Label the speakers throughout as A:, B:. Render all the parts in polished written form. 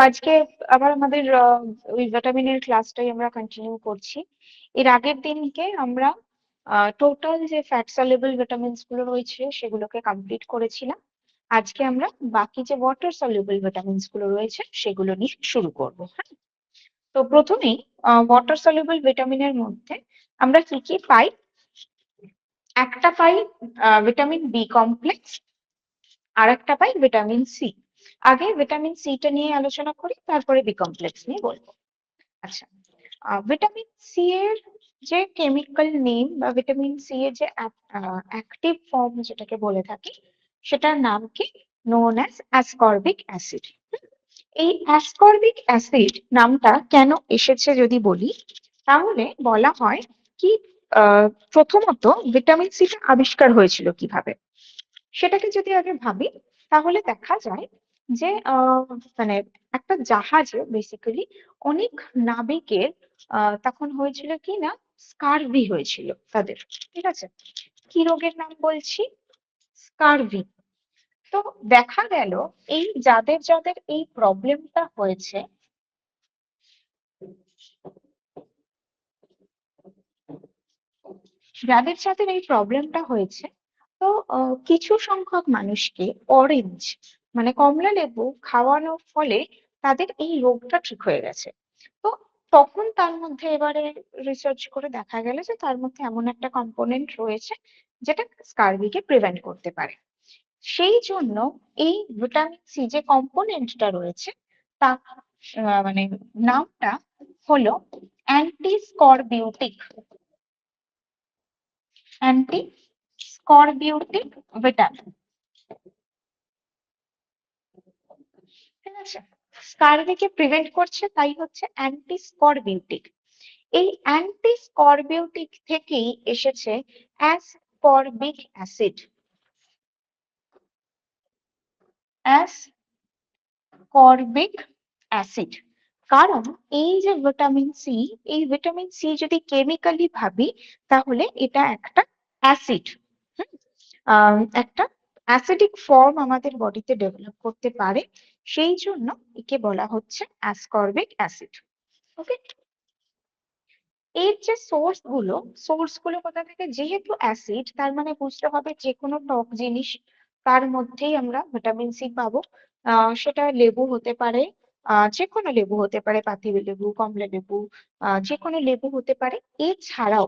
A: আজকে আবার আমাদের ওই ভিটামিনের ক্লাসটাই আমরা কন্টিনিউ করছি। এর আগের দিনকে আমরা টোটাল যে ফ্যাট সলিউবল ভিটামিনস গুলো রয়েছে সেগুলোকে কমপ্লিট করেছিলাম। আজকে আমরা বাকি যে ওয়াটার সলিউবল ভিটামিনস গুলো রয়েছে সেগুলো নিয়ে শুরু করব। হ্যাঁ, তো প্রথমেই ওয়াটার সলিউবল ভিটামিনের মধ্যে আমরা কি কি পাই? একটা পাই ভিটামিন বি কমপ্লেক্স, আর একটা পাই ভিটামিন সি। আগে ভিটামিন সিটা নিয়ে আলোচনা করি, তারপরে বি কমপ্লেক্স নিয়ে বলবো। আচ্ছা, ভিটামিন সি এর যে কেমিক্যাল নেম বা ভিটামিন সি এর যে অ্যাক্টিভ ফর্ম যেটাকে বলে থাকি, সেটার নাম কি? Known as ascorbic acid. এই অ্যাসকর্বিক অ্যাসিড নামটা কেন এসেছে যদি বলি, তাহলে বলা হয় কি প্রথমত ভিটামিন সিটা আবিষ্কার হয়েছিল কিভাবে, সেটাকে যদি আগে ভাবি তাহলে দেখা যায় যে মানে একটা জাহাজে বেসিক্যালি অনেক নাবিকের তখন হয়েছিল কি না, স্কারভি হয়েছিল তাদের। ঠিক আছে, কি রোগের নাম বলছি? স্কারভি। তো দেখা গেল এই যাদের যাদের এই প্রবলেমটা হয়েছে, যাদের যাদের এই প্রবলেমটা হয়েছে, তো কিছু সংখ্যক মানুষকে অরেঞ্জ মানে কমলা লেবু খাওয়ানোর ফলে তাদের এই রোগটা ঠিক হয়ে গেছে। তো তখন তার মধ্যে এবারে রিসার্চ করে দেখা গেল যে তার মধ্যে এমন একটা কম্পোনেন্ট রয়েছে যেটা স্কারভিকে প্রিভেন্ট করতে পারে। সেই জন্য এই ভিটামিন সি যে কম্পোনেন্টটা রয়েছে তা মানে নামটা হলো অ্যান্টি স্করবিউটিক, অ্যান্টি স্করবিউটিক ভিটামিন। ঠিক আছে, স্কারভিকে প্রিভেন্ট করছে, তাই হচ্ছে অ্যান্টি স্করবিউটিক। এই অ্যান্টি স্করবিউটিক থেকেই এসেছে অ্যাসকর্বিক অ্যাসিড। অ্যাসকর্বিক অ্যাসিড, কারণ এই যে ভিটামিন সি, এই ভিটামিন সি যদি কেমিক্যালি ভাবি তাহলে এটা একটা অ্যাসিড। একটা অ্যাসিডিক ফর্ম আমাদের বডিতে ডেভেলপ করতে পারে, সেই জন্য একে বলা হচ্ছে অ্যাসকর্বিক অ্যাসিড। ওকে, এর যে সোর্স গুলো কোথা থেকে? যেহেতু অ্যাসিড, তার মানে বুঝতে হবে যে কোনো টক জিনিস তার মধ্যেই আমরা ভিটামিন সি পাবো। সেটা লেবু হতে পারে, যে কোনো লেবু হতে পারে, পাতিল লেবু, কমলা লেবু, যে কোনো লেবু হতে পারে। এছাড়াও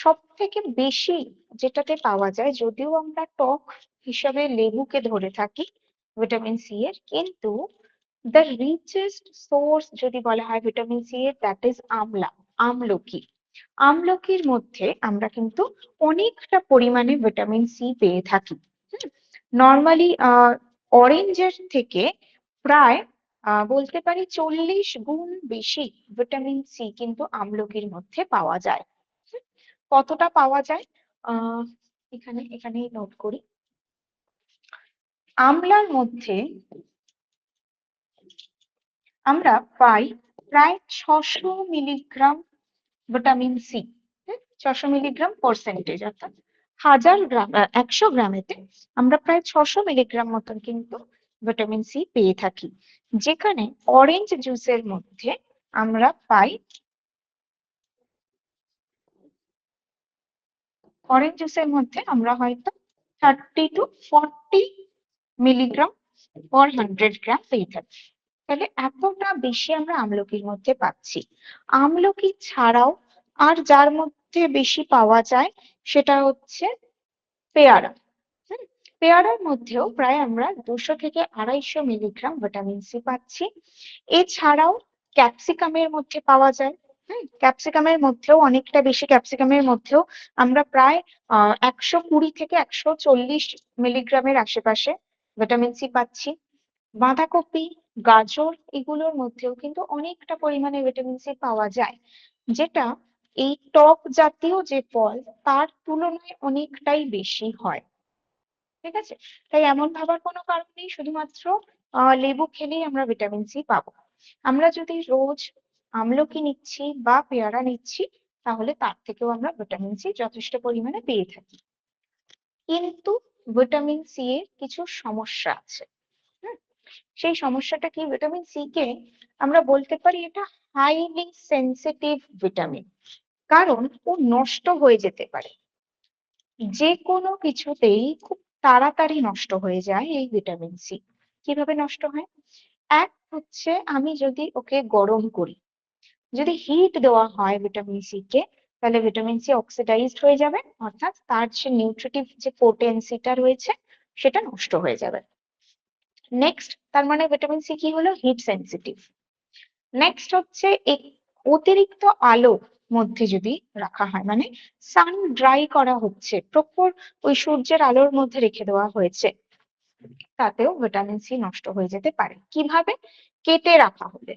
A: সব থেকে বেশি যেটাতে পাওয়া যায়, যদিও আমরা টক হিসাবে লেবুকে ধরে থাকি ভিটামিন সি এর, কিন্তু দ্য রিচেস্ট সোর্স যদি বলা হয় ভিটামিন সি এর, দ্যাট ইজ আমলা, আমলকি। আমলকির মধ্যে আমরা কিন্তু অনেকটা পরিমাণে ভিটামিন সি পেয়ে থাকি। নর্মালি অরেঞ্জের থেকে প্রায় বলতে পারি 40 গুণ বেশি ভিটামিন সি কিন্তু আমলকির মধ্যে পাওয়া যায়। কতটা পাওয়া যায়? আহ এখানেই নোট করি। আমলার মধ্যে আমরা পাই প্রায় 600 milligram vitamin C. 600 milligram percentage, অর্থাৎ 1000 গ্রাম 100 গ্রামেতে আমরা প্রায় 600 মিলিগ্রাম মতন কিন্তু ভিটামিন সি পেয়ে থাকি। যেখানে অরেঞ্জ জুসের মধ্যে আমরা পাই, অরেঞ্জ জুসের মধ্যে আমরা হয়তো 30 to 40 মিলিগ্রাম পার 100 গ্রাম পেয়ে থাকি। তাহলে এতটা বেশি আমরা আমলকির মধ্যে পাচ্ছি। আমলকি ছাড়াও আর যার মধ্যে বেশি পাওয়া যায় সেটা হচ্ছে পেয়ারা। পেয়ারার মধ্যেও প্রায় আমরা 200 থেকে 250 মিলিগ্রাম ভিটামিন সি পাচ্ছি। এছাড়াও ক্যাপসিকামের মধ্যে পাওয়া যায়। ক্যাপসিকামের মধ্যেও অনেকটা বেশি, ক্যাপসিকামের মধ্যেও আমরা প্রায় 120 থেকে 140 মিলিগ্রামের আশেপাশে ভিটামিন সি পাচ্ছি। বাঁধাকপি, গাজর এগুলোর মধ্যেও কিন্তু অনেকটা পরিমাণে ভিটামিন সি পাওয়া যায়, যেটা এই টক জাতীয় যে ফল তার তুলনায় অনেকটাই বেশি হয়। ঠিক আছে, তাই এমন ভাবার কোনো কারণ নেই শুধুমাত্র লেবু খেলেই আমরা ভিটামিন সি পাবো। আমরা যদি রোজ আমলকি নিচ্ছি বা পেয়ারা নিচ্ছি, তাহলে তার থেকেও আমরা ভিটামিন সি যথেষ্ট পরিমাণে পেয়ে থাকি। কিন্তু ভিটামিন সি এর কিছু সমস্যা আছে। সেই সমস্যাটা কি, ভিটামিন সি কে আমরা বলতে পারি এটা হাইলি সেন্সিটিভ ভিটামিন, কারণ ও নষ্ট হয়ে যেতে পারে যে কোনো কিছুতেই, খুব তাড়াতাড়ি নষ্ট হয়ে যায় এই ভিটামিন সি। কিভাবে নষ্ট হয়? এক হচ্ছে, আমি যদি ওকে গরম করি, যদি হিট দেওয়া হয় ভিটামিন সি কে, তাহলে ভিটামিন সি অক্সিডাইজড হয়ে যাবে, অর্থাৎ তার যে নিউট্রিটিভ যে পোটেন্সিটা রয়েছে সেটা নষ্ট হয়ে যাবে। নেক্সট, তার মানে ভিটামিন সি কি হলো, হিট সেন্সিটিভ। নেক্সট হচ্ছে, অতিরিক্ত আলো মধ্যে যদি রাখা হয়, মানে সান ড্রাই করা হচ্ছে, প্রখর ওই সূর্যের আলোর মধ্যে রেখে দেওয়া হয়েছে, তাতেও ভিটামিন সি নষ্ট হয়ে যেতে পারে। কিভাবে? কেটে রাখা হলে,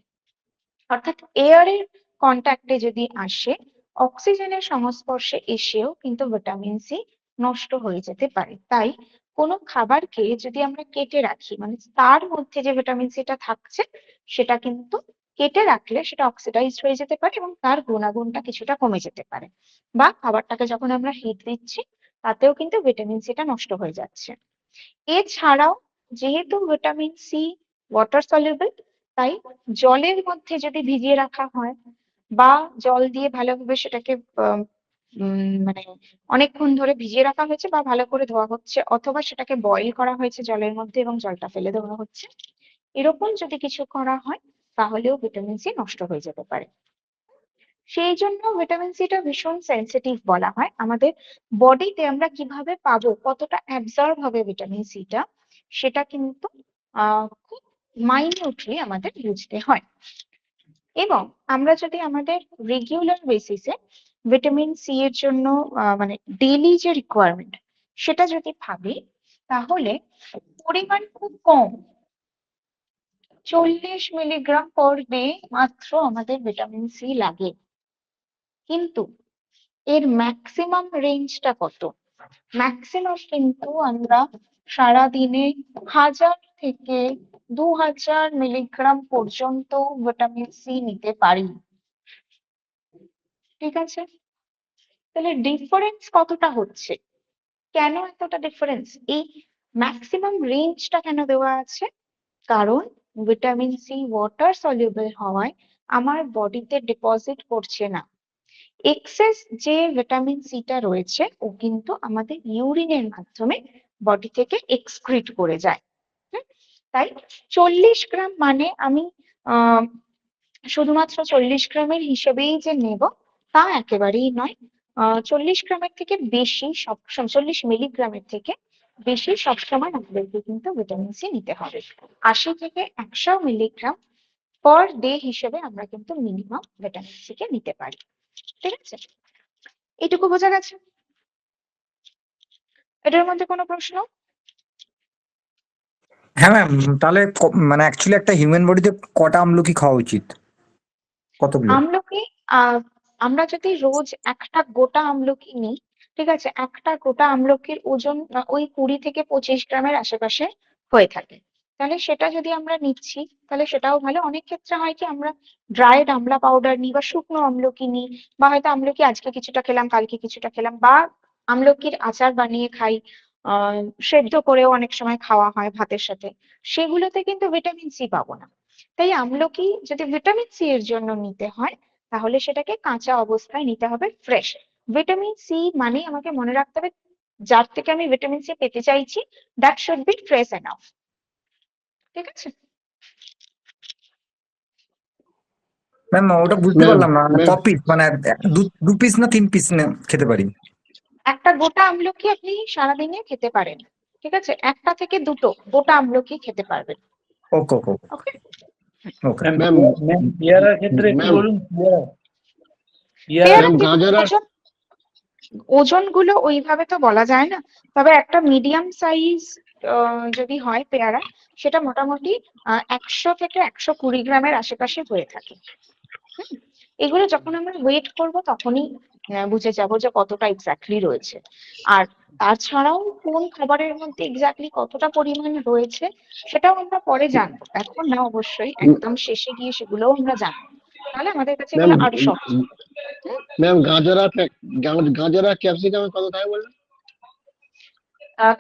A: অর্থাৎ এয়ারের কন্ট্যাক্টে যদি আসে, অক্সিজেনের সংস্পর্শে এসেও কিন্তু ভিটামিন সি নষ্ট হয়ে যেতে পারে। তাই কোনো খাবারকে যদি আমরা কেটে রাখি, মানে তার মধ্যে যে ভিটামিন সিটা থাকছে সেটা কিন্তু কেটে রাখলে সেটা অক্সিডাইজড হয়ে যেতে পারে এবং তার গুণাগুণটা কিছুটা কমে যেতে পারে। বা খাবারটাকে যখন আমরা হিট দিচ্ছি, তাতেও কিন্তু ভিটামিন সিটা নষ্ট হয়ে যাচ্ছে। এছাড়াও যেহেতু ভিটামিন সি ওয়াটার সলিউবল, তাই জলের মধ্যে যদি ভিজিয়ে রাখা হয় বা জল দিয়ে ভালোভাবে সেটাকে মানে অনেকক্ষণ ধরে ভিজিয়ে রাখা হয়েছে বা ভালো করে ধোয়া হচ্ছে, অথবা সেটাকে বয়েল করা হয়েছে জলের মধ্যে এবং জলটা ফেলে দেওয়া হচ্ছে, এরকম যদি কিছু করা হয় তাহলেও ভিটামিন সি নষ্ট হয়ে যেতে পারে। সেই জন্য ভিটামিন সিটা ভীষণ সেন্সিটিভ বলা হয়। আমাদের বডিতে আমরা কিভাবে পাবো, কতটা অ্যাবজর্ব হবে ভিটামিন সিটা, সেটা কিন্তু খুব মাইনিউটলি আমাদের বুঝতে হয়। এবং আমরা যদি আমাদের রেগুলার বেসিসে ভিটামিন সি এর জন্য মানে ডেইলি যে রিকোয়ারমেন্ট সেটা যদি ভাবি, তাহলে পরিমাণ খুব কম, 40 মিলিগ্রাম পার ডে মাত্র আমাদের ভিটামিন সি লাগে। কিন্তু এর ম্যাক্সিমাম রেঞ্জটা কত? ম্যাক্সিমাম কিন্তু আমরা সারাদিনে 1000 থেকে 2000 মিলিগ্রাম পর্যন্ত ভিটামিন সি নিতে পারি। ঠিক আছে, তাহলে ডিফারেন্স কতটা হচ্ছে? কেন এতটা ডিফারেন্স? এই ম্যাক্সিমাম রেঞ্জটা কেন দেওয়া আছে? কারণ ভিটামিন সি ওয়াটার সলিউবল হওয়ায় আমার বডিতে ডিপোজিট করছে না। এক্সেস যে ভিটামিন সিটা রয়েছে ও কিন্তু আমাদের ইউরিনের মাধ্যমে বডি থেকে এক্সক্রিট করে যায়। তাই 40 গ্রাম মানে আমি আহ শুধুমাত্র 40 গ্রামের হিসেবেই যে নেব তা একেবারেই নয়। 40 গ্রামের থেকে বেশি সবসময়, 40 মিলিগ্রামের থেকে বেশি সবসময় আমাদেরকে কিন্তু ভিটামিন সি নিতে হবে। 80 থেকে 100 মিলিগ্রাম পার ডে হিসেবে আমরা কিন্তু মিনিমাম ভিটামিন সি কে নিতে পারি। ঠিক আছে, এটুকু বোঝা গেছে? এটার মধ্যে কোনো প্রশ্ন?
B: হ্যাঁ ম্যাম, তাহলে মানে অ্যাকচুয়ালি একটা হিউম্যান বডিতে কটা আমলকি খাওয়া উচিত, কতগুলো?
A: আমলকি আমরা যদি রোজ একটা গোটা আমলকি নিই, ঠিক আছে, একটা গোটা আমলকির ওজন ওই 20 থেকে 25 গ্রামের আশেপাশে হয়ে থাকে, তাহলে সেটা যদি আমরা নিচ্ছি তাহলে সেটাও ভালো। অনেক ক্ষেত্রে হয় কি, আমরা ড্রাইড আমলা পাউডার নিই বা শুকনো আমলকি নিই, বা হয়তো আমলকি আজকে কিছুটা খেলাম কালকে কিছুটা খেলাম, বা আমলকির আচার বানিয়ে খাই, সেদ্ধ করেও অনেক সময় খাওয়া হয় ভাতের সাথে, সেগুলোতে কিন্তু ভিটামিন সি পাবো না। তাই আমলকি যদি ভিটামিন সি এর জন্য নিতে হয়, তাহলে সেটাকে কাঁচা অবস্থায় নিতে হবে, ফ্রেশ। ভিটামিন সি মানে আমাকে মনে রাখতে হবে, যার থেকে আমি ভিটামিন সি পেতে চাইছি, that should be fresh enough. ঠিক আছে?
B: ম্যাম ওটা বুঝতে
C: ম্যাম
B: পারলাম না,
C: ম্যাম
B: ক পিস মানে দু পিস না 3 পিস খেতে পারি?
A: একটা গোটা আমলকি আপনি সারাদিনে খেতে পারেন, ঠিক আছে, একটা থেকে দুটো গোটা আমলকি খেতে পারবেন।
B: ওকে ওকে
A: ওকে।
B: ওকে।
C: ম্যাম
D: ম্যাম পেয়ারার ক্ষেত্রে একটু
C: ম্যাম
D: বলুন।
A: পেয়ারা
C: ম্যাম
A: দেখুন,
C: গাজর আর
A: ওজন গুলো ওইভাবে তো বলা যায় না, তবে একটা মিডিয়াম সাইজ যদি হয় পেয়ারা, সেটা মোটামুটি 100 থেকে 120 গ্রামের আশেপাশে হয়ে থাকে। এগুলো যখন আমরা ওয়েট করব তখনই বুঝে যাব যে কতটা এক্স্যাক্টলি রয়েছে। আর তাছাড়াও কোন খাবারের মধ্যে এক্স্যাক্টলি কতটা পরিমাণ রয়েছে সেটাও আমরা পরে জানবো, এখন না, অবশ্যই একদম শেষে গিয়ে সেগুলোও আমরা জানবো, তাহলে আমাদের কাছে
C: ম্যাম
A: এগুলো আরো সহজ হবে। হুম?
C: গাজর আর ক্যাপসিকাম কত থাকে বললেন?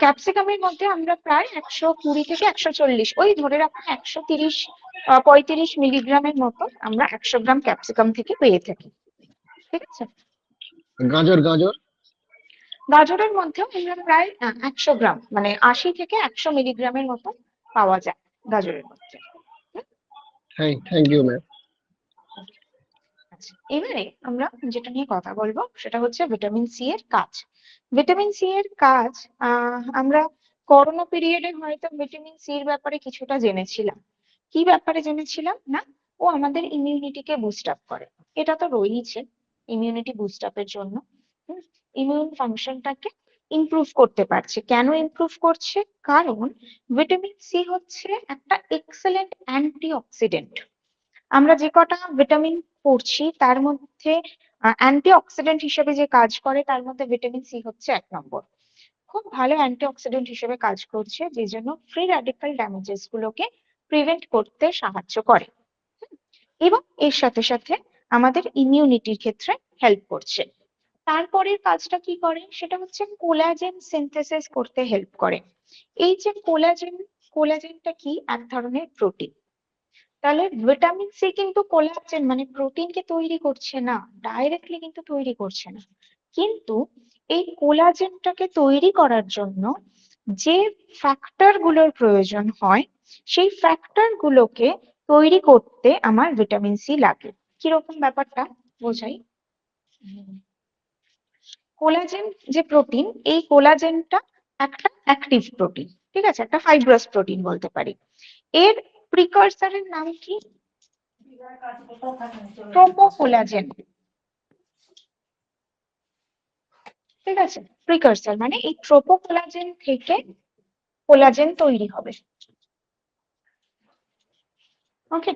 A: ক্যাপসিকামের মধ্যে আমরা প্রায় 120 থেকে 140, ওই ধরে রাখুন 135 মিলিগ্রামের মতো আমরা 100 গ্রাম ক্যাপসিকাম থেকে পেয়ে থাকি। ঠিক আছে।
D: গাজর গাজর
A: গাজরের মধ্যেও আমরা প্রায় 100 গ্রাম, মানে 80 থেকে 100 মিলিগ্রামের মতো পাওয়া যায় গাজরের মধ্যে।
D: Thank you ma'am.
A: আচ্ছা, এবারে আমরা যেটা নিয়ে কথা বলবো সেটা হচ্ছে ভিটামিন সি এর কাজ। ভিটামিন সি এর কাজ আমরা করোনা পিরিয়ডে হয়তো ভিটামিন সি এর ব্যাপারে কিছুটা জেনেছিলাম। কি ব্যাপারে জেনেছিলাম না, ও আমাদের ইমিউনিটিকে বুস্ট আপ করে। এটা তো রয়েছে ইমিউনিটি বুস্ট আপের জন্য। ইমিউন ফাংশনটাকে ইমপ্রুভ করতে পারছে। কেন ইমপ্রুভ করছে? কারণ ভিটামিন সি হচ্ছে একটা এক্সেলেন্ট অ্যান্টিঅক্সিডেন্ট। আমরা যে কটা ভিটামিন পড়ছি তার মধ্যে অ্যান্টিঅক্সিডেন্ট হিসেবে যে কাজ করে তার মধ্যে ভিটামিন সি হচ্ছে 1 নম্বর। খুব ভালো অ্যান্টিঅক্সিডেন্ট হিসেবে কাজ করছে, যে জন্য ফ্রি র্যাডিক্যাল ড্যামেজেস গুলোকে প্রিভেন্ট করতে সাহায্য করে এবং এর সাথে সাথে আমাদের ইমিউনিটির ক্ষেত্রে হেল্প করছে। তারপরের কাজটা কি করে সেটা হচ্ছে কোলাজেন সিনথেসিস করতে হেল্প করে। এই যে কোলাজেনটা কি? এক ধরনের প্রোটিন। তাহলে ভিটামিন সি কিন্তু কোলাজেন মানে প্রোটিনকে তৈরি করছে না, ডাইরেক্টলি কিন্তু তৈরি করছে না, কিন্তু এই কোলাজেনটাকে তৈরি করার জন্য যে ফ্যাক্টর গুলোর প্রয়োজন হয় সেই ফ্যাক্টর গুলোকে তৈরি করতে আমার ভিটামিন সি লাগে। কিরকম ব্যাপারটা বোঝাই। কোলাজেন যে প্রোটিন, এই কোলাজেনটা একটা অ্যাক্টিভ প্রোটিন, ঠিক আছে, একটা ফাইব্রাস প্রোটিন বলতে পারি। এর প্রিকারসরের নাম কি? ট্রোপোকোলাজেন। ঠিক আছে, প্রিকারসর মানে এই ট্রোপোকোলাজেন থেকে কোলাজেন তৈরি হবে। ওকে,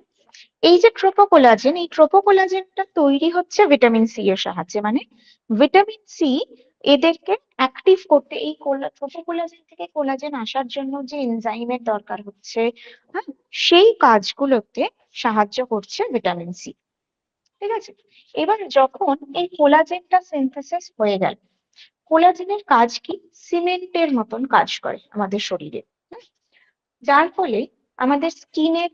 A: এই যে ট্রোপোকোলাজেন, এই ট্রোপোকোলাজেনটা তৈরি হচ্ছে ভিটামিন সি এর সাহায্যে। মানে ভিটামিন সি এদেরকে অ্যাক্টিভ করতে, এই ট্রোপোকোলাজেন থেকে কোলাজেন আসার জন্য যে এনজাইমের দরকার হচ্ছে, হ্যাঁ, সেই কাজগুলোতে সাহায্য করছে ভিটামিন সি। ঠিক আছে, এবার যখন এই কোলাজেনটা সিনথেসিস হয়ে গেল, কোলাজেনের কাজ কি? সিমেন্টের মতন কাজ করে আমাদের শরীরে, যার ফলে আমাদের স্কিনের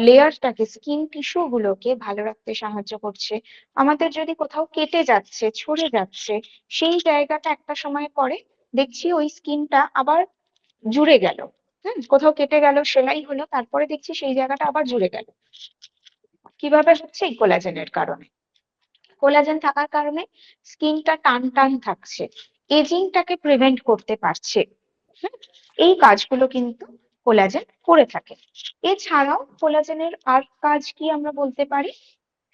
A: লেয়ারটাকে, স্কিন টিস্যু গুলোকে ভালো রাখতে সাহায্য করছে। আমাদের যদি কোথাও কেটে যাচ্ছে, ছড়ে যাচ্ছে, সেই জায়গাটা একটা সময় পরে দেখছি ওই স্কিনটা আবার জুড়ে গেল। কোথাও কেটে গেল, সেলাই হলো, তারপরে দেখছি সেই জায়গাটা আবার জুড়ে গেল। কিভাবে হচ্ছে? এই কোলাজেনের কারণে। কোলাজেন থাকার কারণে স্কিনটা টান টান থাকছে, এজিংটাকে প্রিভেন্ট করতে পারছে। এই কাজগুলো কিন্তু কোলাজেন করে থাকে। এছাড়াও কোলাজেনের আর কাজ কি আমরা বলতে পারি,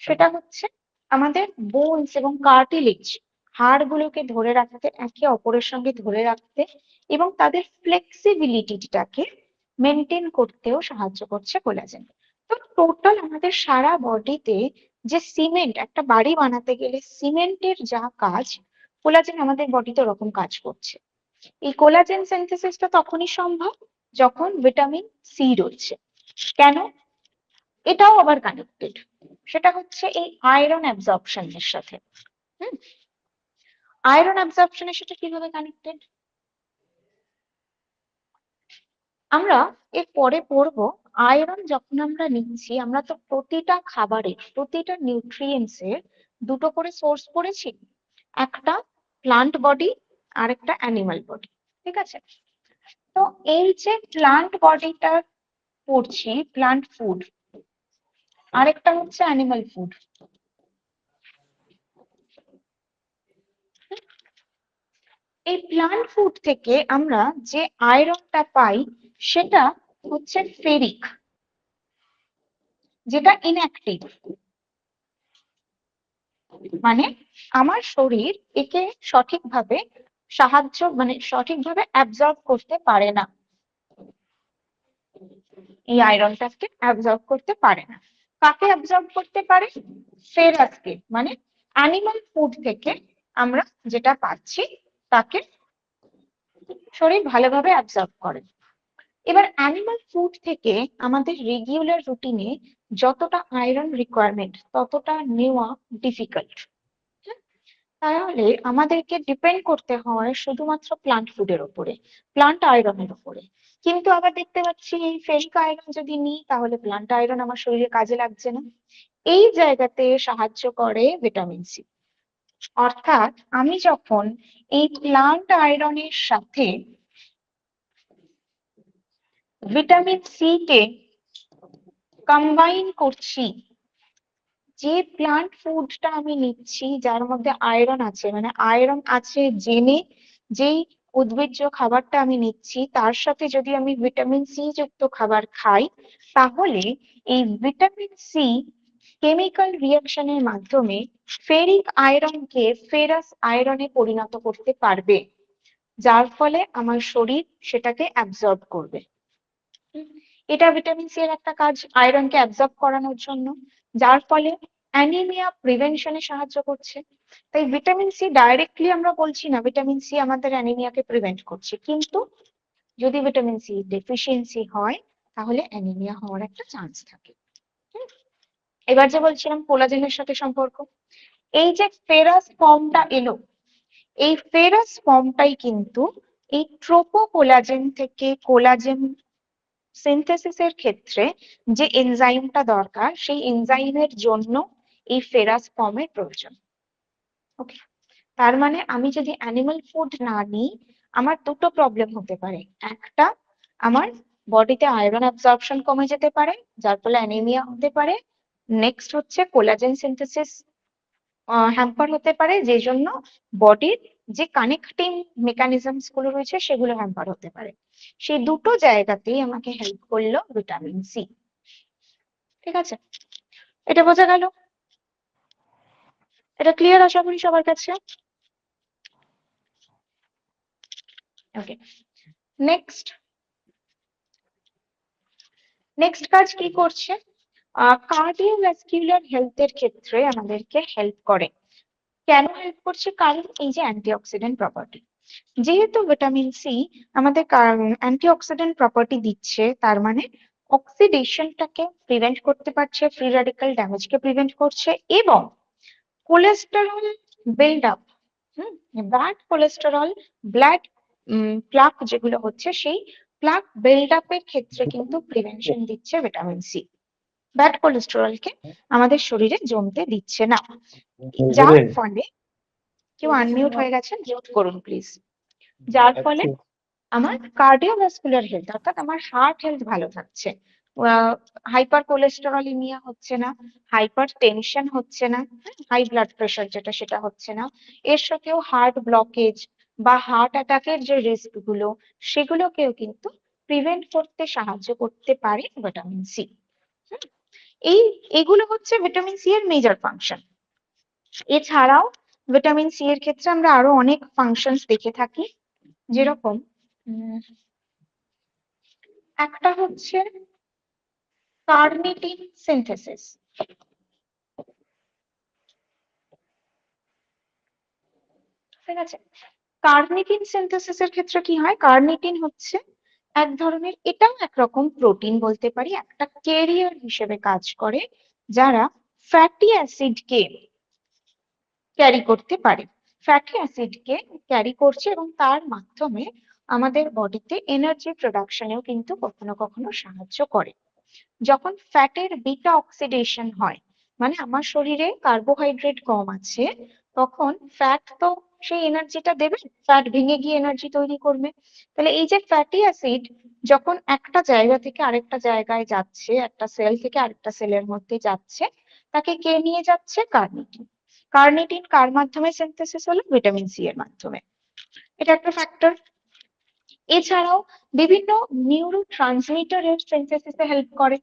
A: সেটা হচ্ছে আমাদের বোনস এবং কার্টিলেজ, হাড়গুলোকে ধরে রাখতে, একে অপরের সঙ্গে ধরে রাখতে এবং তাদের ফ্লেক্সিবিলিটিটাকে মেনটেন করতেও সাহায্য করছে কোলাজেন। তো টোটাল আমাদের সারা বডিতে যে সিমেন্ট, একটা বাড়ি বানাতে গেলে সিমেন্টের যা কাজ, কোলাজেন আমাদের বডিতে ওরকম কাজ করছে। এই কোলাজেন সিনথেসিসটা তখনই সম্ভব যখন ভিটামিন সি রয়েছে। কেন? এটাও আবার কানেক্টেড, সেটা হচ্ছে এই আয়রন অ্যাবজর্পশনের সাথে। আয়রন অ্যাবজর্পশনের সাথে কিভাবে কানেক্টেড আমরা এর পরে পড়বো। আয়রন যখন আমরা নিচ্ছি, আমরা তো প্রতিটা খাবারের, প্রতিটা নিউট্রিয়েন্টস এর দুটো করে সোর্স পড়েছি, একটা প্লান্ট বডি আর একটা অ্যানিমাল বডি। ঠিক আছে, তো এই যে প্লান্ট বডিটা পড়ছি, প্লান্ট ফুড, আরেকটা হচ্ছে অ্যানিমাল ফুড। এই প্লান্ট ফুড থেকে আমরা যে আয়রনটা পাই সেটা হচ্ছে ফেরিক, যেটা ইনঅ্যাক্টিভ। মানে আমার শরীর একে সঠিকভাবে সাহায্য, মানে সঠিকভাবে অ্যাবজর্ব করতে পারে না, এই আয়রনটাকে অ্যাবজর্ব করতে পারে না। কাকে অ্যাবজর্ব করতে পারে? ফেরাসকে, মানে অ্যানিমাল ফুড থেকে আমরা যেটা পাচ্ছি তাকে শরীর ভালোভাবে অ্যাবজর্ব করে। এবার অ্যানিমাল ফুড থেকে আমাদের রেগুলার রুটিনে যতটা আয়রন রিকোয়ারমেন্ট ততটা নেওয়া ডিফিকাল্ট। তাহলে আমাদেরকে ডিপেন্ড করতে হয় শুধুমাত্র প্লান্ট ফুডের উপরে, প্লান্ট আয়রনের উপরে। কিন্তু আবার দেখতে পাচ্ছি এই ফেরিক আয়রন যদি নিই তাহলে প্লান্ট আয়রন আমার শরীরে কাজে লাগছে না। এই জায়গাতে সাহায্য করে ভিটামিন সি। অর্থাৎ আমি যখন এই প্লান্ট আয়রনের সাথে ভিটামিন সি কে কম্বাইন করছি, যে প্লান্ট ফুডটা আমি নিচ্ছি যার মধ্যে আয়রন আছে, মানে আয়রন আছে জেনে যেই উদ্ভিজ্জ খাবারটা আমি নিচ্ছি তার সাথে যদি আমি ভিটামিন সি যুক্ত খাবার খাই, তাহলে এই ভিটামিন সি কেমিক্যাল রিঅ্যাকশনের মাধ্যমে ফেরিক আয়রনকে ফেরাস আয়রনে পরিণত করতে পারবে, যার ফলে আমার শরীর সেটাকে অ্যাবজর্ব করবে। এটা ভিটামিন সি এর একটা কাজ, আয়রনকে অ্যাবজর্ব করানোর জন্য, যার ফলে অ্যানিমিয়া প্রিভেনশনে সাহায্য করছে। তাই ভিটামিন সি ডাইরেক্টলি আমরা বলছি না ভিটামিন সি আমাদের অ্যানিমিয়াকে প্রিভেন্ট করছে, কিন্তু যদি ভিটামিন সি ডেফিসিয়েন্সি হয় তাহলে অ্যানিমিয়া হওয়ার একটা চান্স থাকে। এবার যে বলছিলাম কোলাজেনের সাথে সম্পর্ক, এই যে ফেরাস ফর্মটা এলো, এই ফেরাস ফর্মটাই কিন্তু এই ট্রোপোকোলাজেন থেকে কোলাজেন সিনথেসিসের ক্ষেত্রে যে এনজাইমটা দরকার সেই এনজাইমের জন্য এই ফেরাস ফর্মের প্রয়োজন। ওকে, তার মানে আমি যদি অ্যানিমাল ফুড না নিই আমার দুটো প্রবলেম হতে পারে। একটা, আমার বডিতে আয়রন অ্যাবজর্পশন কমে যেতে পারে যার ফলে অ্যানিমিয়া হতে পারে। নেক্সট হচ্ছে কোলাজেন সিনথেসিস হ্যাম্পার হতে পারে, যে জন্য বডির যে কানেক্টিং মেকানিজমস গুলো রয়েছে সেগুলো হ্যাম্পার হতে পারে। সেই দুটো জায়গাতেই আমাকে হেল্প করলো ভিটামিন সি। ঠিক আছে, এটা বোঝা গেল? এটা ক্লিয়ার আশা করি সবার কাছে। ওকে, নেক্সট কাজ কি করছে? কার্ডিওভাস্কুলার হেলথের ক্ষেত্রে আমাদেরকে হেল্প করে। কেন হেল্প করছে? কারণ এই যে অ্যান্টিঅক্সিডেন্ট প্রপার্টি, যেহেতু ভিটামিন সি আমাদের অ্যান্টিঅক্সিডেন্ট প্রপার্টি দিচ্ছে, তার মানে অক্সিডেশনটাকে প্রিভেন্ট করতে পারছে, ফ্রি র্যাডিক্যাল ড্যামেজকে প্রিভেন্ট করছে, এবং cholesterol build up, bad cholesterol, blood plaque যেগুলো হচ্ছে সেই প্লাক বিল্ড আপের ক্ষেত্রে কিন্তু প্রিভেনশন দিচ্ছে ভিটামিন সি। ব্যাড কোলেস্টেরলকে আমাদের শরীরে জমতে দিচ্ছে না, যার ফলে, কেউ আনমিউট হয়ে গেছেন, মিউট করুন প্লিজ। যার ফলে আমার কার্ডিওভাস্কুলার হেলথ অর্থাৎ আমার হার্ট হেলথ ভালো থাকছে, হাইপার কোলেস্টেরলিমিয়া হচ্ছে না, হাইপার টেনশন হচ্ছে না, হাই ব্লাড প্রেশার যেটা সেটা হচ্ছে না। এর সাথেও হার্ট ব্লকেজ বা হার্ট অ্যাটাকের যে রিস্ক গুলো সেগুলোকেও কিন্তু প্রিভেন্ট করতে সাহায্য করতে পারে ভিটামিন সি। এগুলো হচ্ছে ভিটামিন সি এর মেজর ফাংশন। এছাড়াও ভিটামিন সি এর ক্ষেত্রে আমরা আরো অনেক ফাংশনস দেখে থাকি, যেরকম একটা হচ্ছে কার্নিটিন সিনথেসিস। ঠিক আছে, কার্নিটিন সিনথেসিসের ক্ষেত্রে কি হয়? কার্নিটিন হচ্ছে এক ধরনের, এটাও একরকম প্রোটিন বলতে পারি, একটা ক্যারিয়ার হিসেবে কাজ করে যারা ফ্যাটি অ্যাসিডকে ক্যারি করতে পারে, ফ্যাটি অ্যাসিডকে ক্যারি করছে এবং তার মাধ্যমে আমাদের বডিতে এনার্জি প্রোডাকশনেও কিন্তু কখনো কখনো সাহায্য করে। যখন ফ্যাটের বিটা অক্সিডেশন হয়, মানে আমার শরীরে কার্বোহাইড্রেট কম আছে, তখন ফ্যাট তো সেই এনার্জিটা দেবে, ফ্যাট ভেঙে গিয়ে এনার্জি তৈরি করবে। তাহলে এই যে ফ্যাটি অ্যাসিড যখন একটা জায়গা থেকে আরেকটা জায়গায় যাচ্ছে, একটা সেল থেকে আরেকটা সেলের মধ্যে যাচ্ছে, তাকে কে নিয়ে যাচ্ছে? কার্নিটিন। কার্নিটিন কার মাধ্যমে সিনথেসিস হলো? ভিটামিন সি এর মাধ্যমে। এটা একটা ফ্যাক্টর। এছাড়াও বিভিন্ন নিউরো ট্রান্সমিটারের সিনথেসিসে হেল্প করে।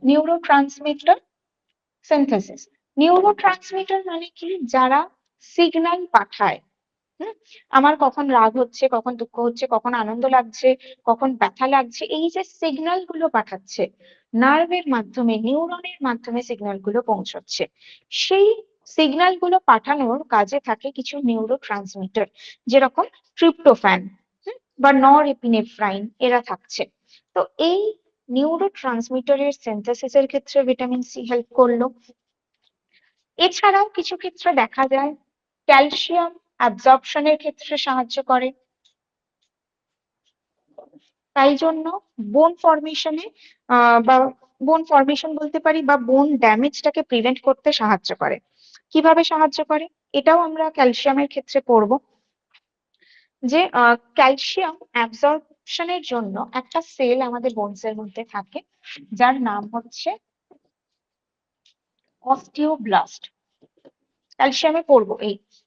A: নিউরোট্রান্সমিটার সিনথেসিস, নিউরোট্রান্সমিটার মানে কি? যারা সিগন্যাল পাঠায়, আমার কখন রাগ হচ্ছে, কখন দুঃখ হচ্ছে, কখন আনন্দ লাগছে, কখন ব্যথা লাগছে, এই যে সিগন্যাল গুলো পাঠাচ্ছে নার্ভের মাধ্যমে, নিউরনের মাধ্যমে সিগন্যাল গুলো পৌঁছচ্ছে, সেই সিগন্যাল গুলো পাঠানোর কাজে থাকে কিছু নিউরোট্রান্সমিটার, যেরকম ট্রিপ্টোফ্যান বা নরএপিনেফ্রাইন, এরা থাকছে। তো এই নিউরো ট্রান্সমিটারের সিনথেসিসের ক্ষেত্রে ভিটামিন সি হেল্প করলো। এছাড়াও কিছু ক্ষেত্রে দেখা যায় ক্যালসিয়াম অ্যাবজর্পশনের ক্ষেত্রে সাহায্য করে, তাই জন্য বোন ফর্মেশনে বা বোন ফর্মেশন বলতে পারি বা বোন ড্যামেজটাকে প্রিভেন্ট করতে সাহায্য করে। কিভাবে সাহায্য করে এটাও আমরা ক্যালসিয়ামের ক্ষেত্রে পড়বো, যে ক্যালসিয়াম অ্যাবজর্পশনের জন্য একটা সেল আমাদের বোনসের মধ্যে থাকে যার নাম হচ্ছে অস্টিওব্লাস্ট। ক্যালসিয়ামে পড়বো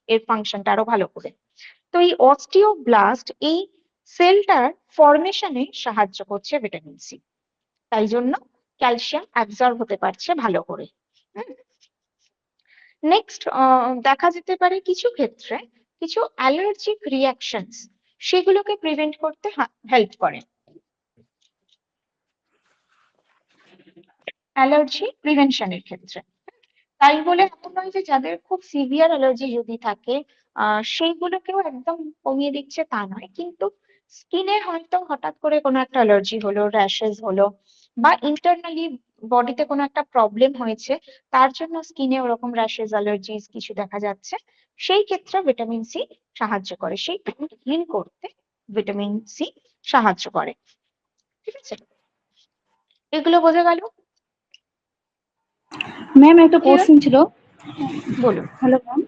A: এর ফাংশনটা আরো ভালো করে। তো এই অস্টিওব্লাস্ট এই সেলটার ফরমেশনে সাহায্য করছে ভিটামিন সি, তাই জন্য ক্যালসিয়াম অ্যাবজর্ব হতে পারছে ভালো করে। নেক্সট দেখা যেতে পারে কিছু ক্ষেত্রে কিছু অ্যালার্জিক রিয়াকশনস সেগুলোকে প্রিভেন্ট করতে হেল্প করে। অ্যালার্জি প্রিভেনশনের ক্ষেত্রে, তাই বলে এমন নয় যে যাদের খুব সিভিয়ার অ্যালার্জি যদি থাকে সেইগুলোকেও একদম কমিয়ে দিচ্ছে তা নয়, কিন্তু স্কিনে হয়তো হঠাৎ করে কোনো একটা অ্যালার্জি হলো, র্যাশেস হলো, বা ইন্টারনালি বডিতে কোনো একটা প্রবলেম হয়েছে, তার জন্য স্কিনে ওরকম র্যাশেস অ্যালার্জিস কিছু দেখা যাচ্ছে, সেই ক্ষেত্রে ভিটামিন সি সাহায্য করে, সেই হিল করতে ভিটামিন সি সাহায্য করে। ঠিক আছে, এগুলো বোঝা গেল?
C: ম্যাম একটা
A: Clear?
C: কোশ্চেন ছিল।
A: বলুন
C: হ্যালো ম্যাম,